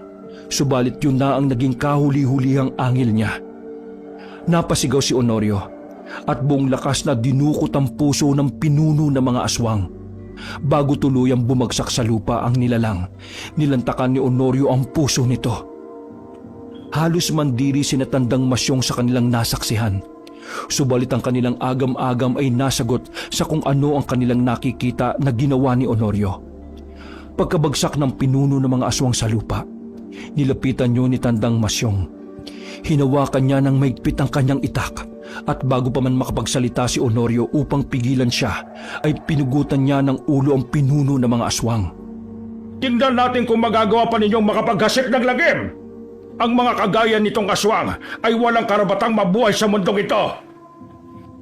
subalit yun na ang naging kahuli-hulihang angil niya. Napasigaw si Honorio at buong lakas na dinukot ang puso ng pinuno ng mga aswang. Bago tuluyang bumagsak sa lupa ang nilalang, nilantakan ni Honorio ang puso nito. Halos mandiri si Natandang Masyong sa kanilang nasaksihan. Subalit ang kanilang agam-agam ay nasagot sa kung ano ang kanilang nakikita na ginawa ni Honorio. Pagkabagsak ng pinuno ng mga aswang sa lupa, nilapitan niyo ni Tandang Masyong. Hinawakan niya ng maigpit ang kanyang itak at bago pa man makapagsalita si Honorio upang pigilan siya, ay pinugutan niya ng ulo ang pinuno ng mga aswang. Tingnan natin kung magagawa pa ninyong makapaghasik ng lagim. Ang mga kagaya nitong aswang ay walang karabatang mabuhay sa mundong ito.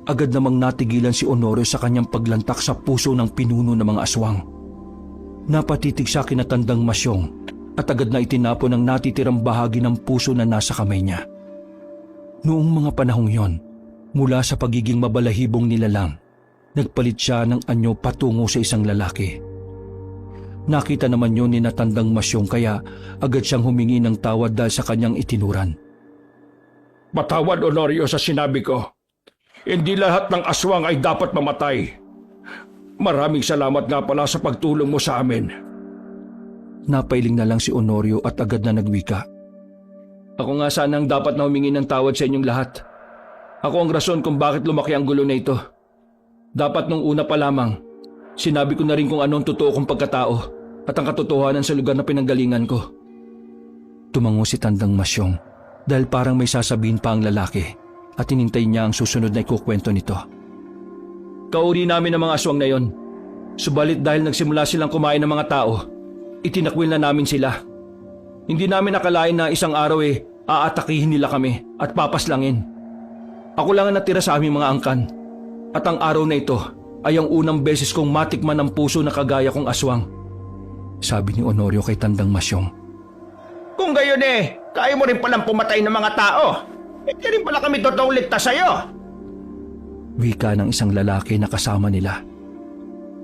Agad namang natigilan si Honorio sa kanyang paglantak sa puso ng pinuno ng mga aswang. Napatitig siya kina Tandang Masyong at agad na itinapon ang natitirang bahagi ng puso na nasa kamay niya. Noong mga panahong yon, mula sa pagiging mabalahibong nilalang, nagpalit siya ng anyo patungo sa isang lalaki. Nakita naman yun ni Natandang Masyong kaya agad siyang humingi ng tawad dahil sa kanyang itinuran. Patawad, Honorio, sa sinabi ko. Hindi lahat ng aswang ay dapat mamatay. Maraming salamat nga pala sa pagtulong mo sa amin. Napailing na lang si Honorio at agad na nagwika. Ako nga sana ang dapat na humingi ng tawad sa inyong lahat. Ako ang rason kung bakit lumaki ang gulo na ito. Dapat nung una pa lamang, sinabi ko na rin kung anong totoo kong pagkatao at ang katotohanan sa lugar na pinanggalingan ko. Tumango si Tandang Masyong dahil parang may sasabihin pa ang lalaki at hinintay niya ang susunod na ikukwento nito. Kauri namin ang mga aswang na yon. Subalit dahil nagsimula silang kumain ng mga tao, itinakwil na namin sila. Hindi namin nakalain na isang araw aatakihin nila kami at papaslangin. Ako lang ang natira sa aming mga angkan. At ang araw na ito ay ang unang beses kong matikman ang puso na kagaya kong aswang. Sabi ni Honorio kay Tandang Masyong. Kung gayon kaya mo rin palang pumatay ng mga tao. Hindi rin pala kami totoong ligtas sa'yo. Wika ng isang lalaki na kasama nila.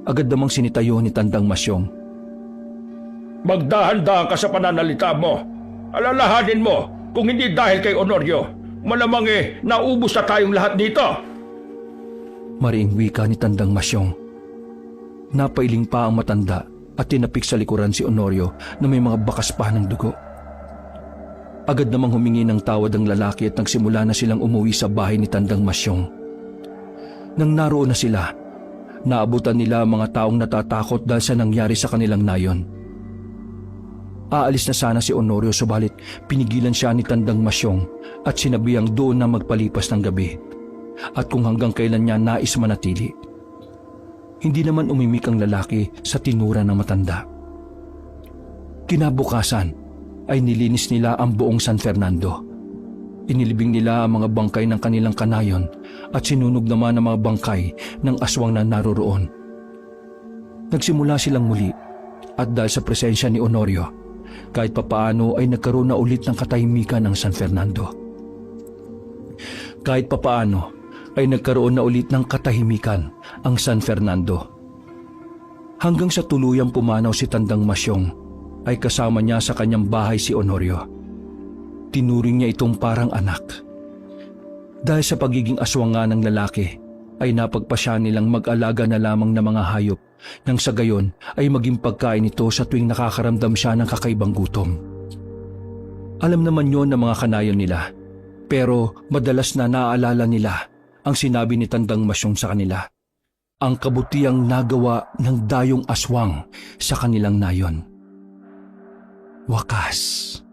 Agad namang sinitayo ni Tandang Masyong. Magdahan-dahan ka sa pananalita mo. Alalahanin mo, kung hindi dahil kay Honorio, malamang naubos na tayong lahat dito. Mariing wika ni Tandang Masyong. Napailing pa ang matanda at tinapik sa likuran si Honorio na may mga bakas pa ng dugo. Agad namang humingi ng tawad ang lalaki at nagsimula na silang umuwi sa bahay ni Tandang Masyong. Nang naroon na sila, naabutan nila ang mga taong natatakot dahil sa nangyari sa kanilang nayon. Aalis na sana si Honorio subalit pinigilan siya ni Tandang Masyong at sinabihang doon na magpalipas ng gabi at kung hanggang kailan niya nais manatili. Hindi naman umimik ang lalaki sa tinura ng matanda. Kinabukasan ay nilinis nila ang buong San Fernando. Inilibing nila ang mga bangkay ng kanilang kanayon at sinunog naman ang mga bangkay ng aswang na naroroon. Nagsimula silang muli at dahil sa presensya ni Honorio, kahit papaano ay nagkaroon na ulit ng katahimikan ng San Fernando. Kahit papaano ay nagkaroon na ulit ng katahimikan ang San Fernando hanggang sa tuluyang pumanaw si Tandang Masyong ay kasama niya sa kanyang bahay si Honorio. Tinuring niya itong parang anak. Dahil sa pagiging aswang nga ng lalaki, ay napagpasya nilang mag-alaga na lamang ng mga hayop nang sa gayon ay maging pagkain ito sa tuwing nakakaramdam siya ng kakaibang gutom. Alam naman yon ng mga kanayon nila, pero madalas na naaalala nila ang sinabi ni Tandang Masyong sa kanila, ang kabutiang nagawa ng dayong aswang sa kanilang nayon. Wakas.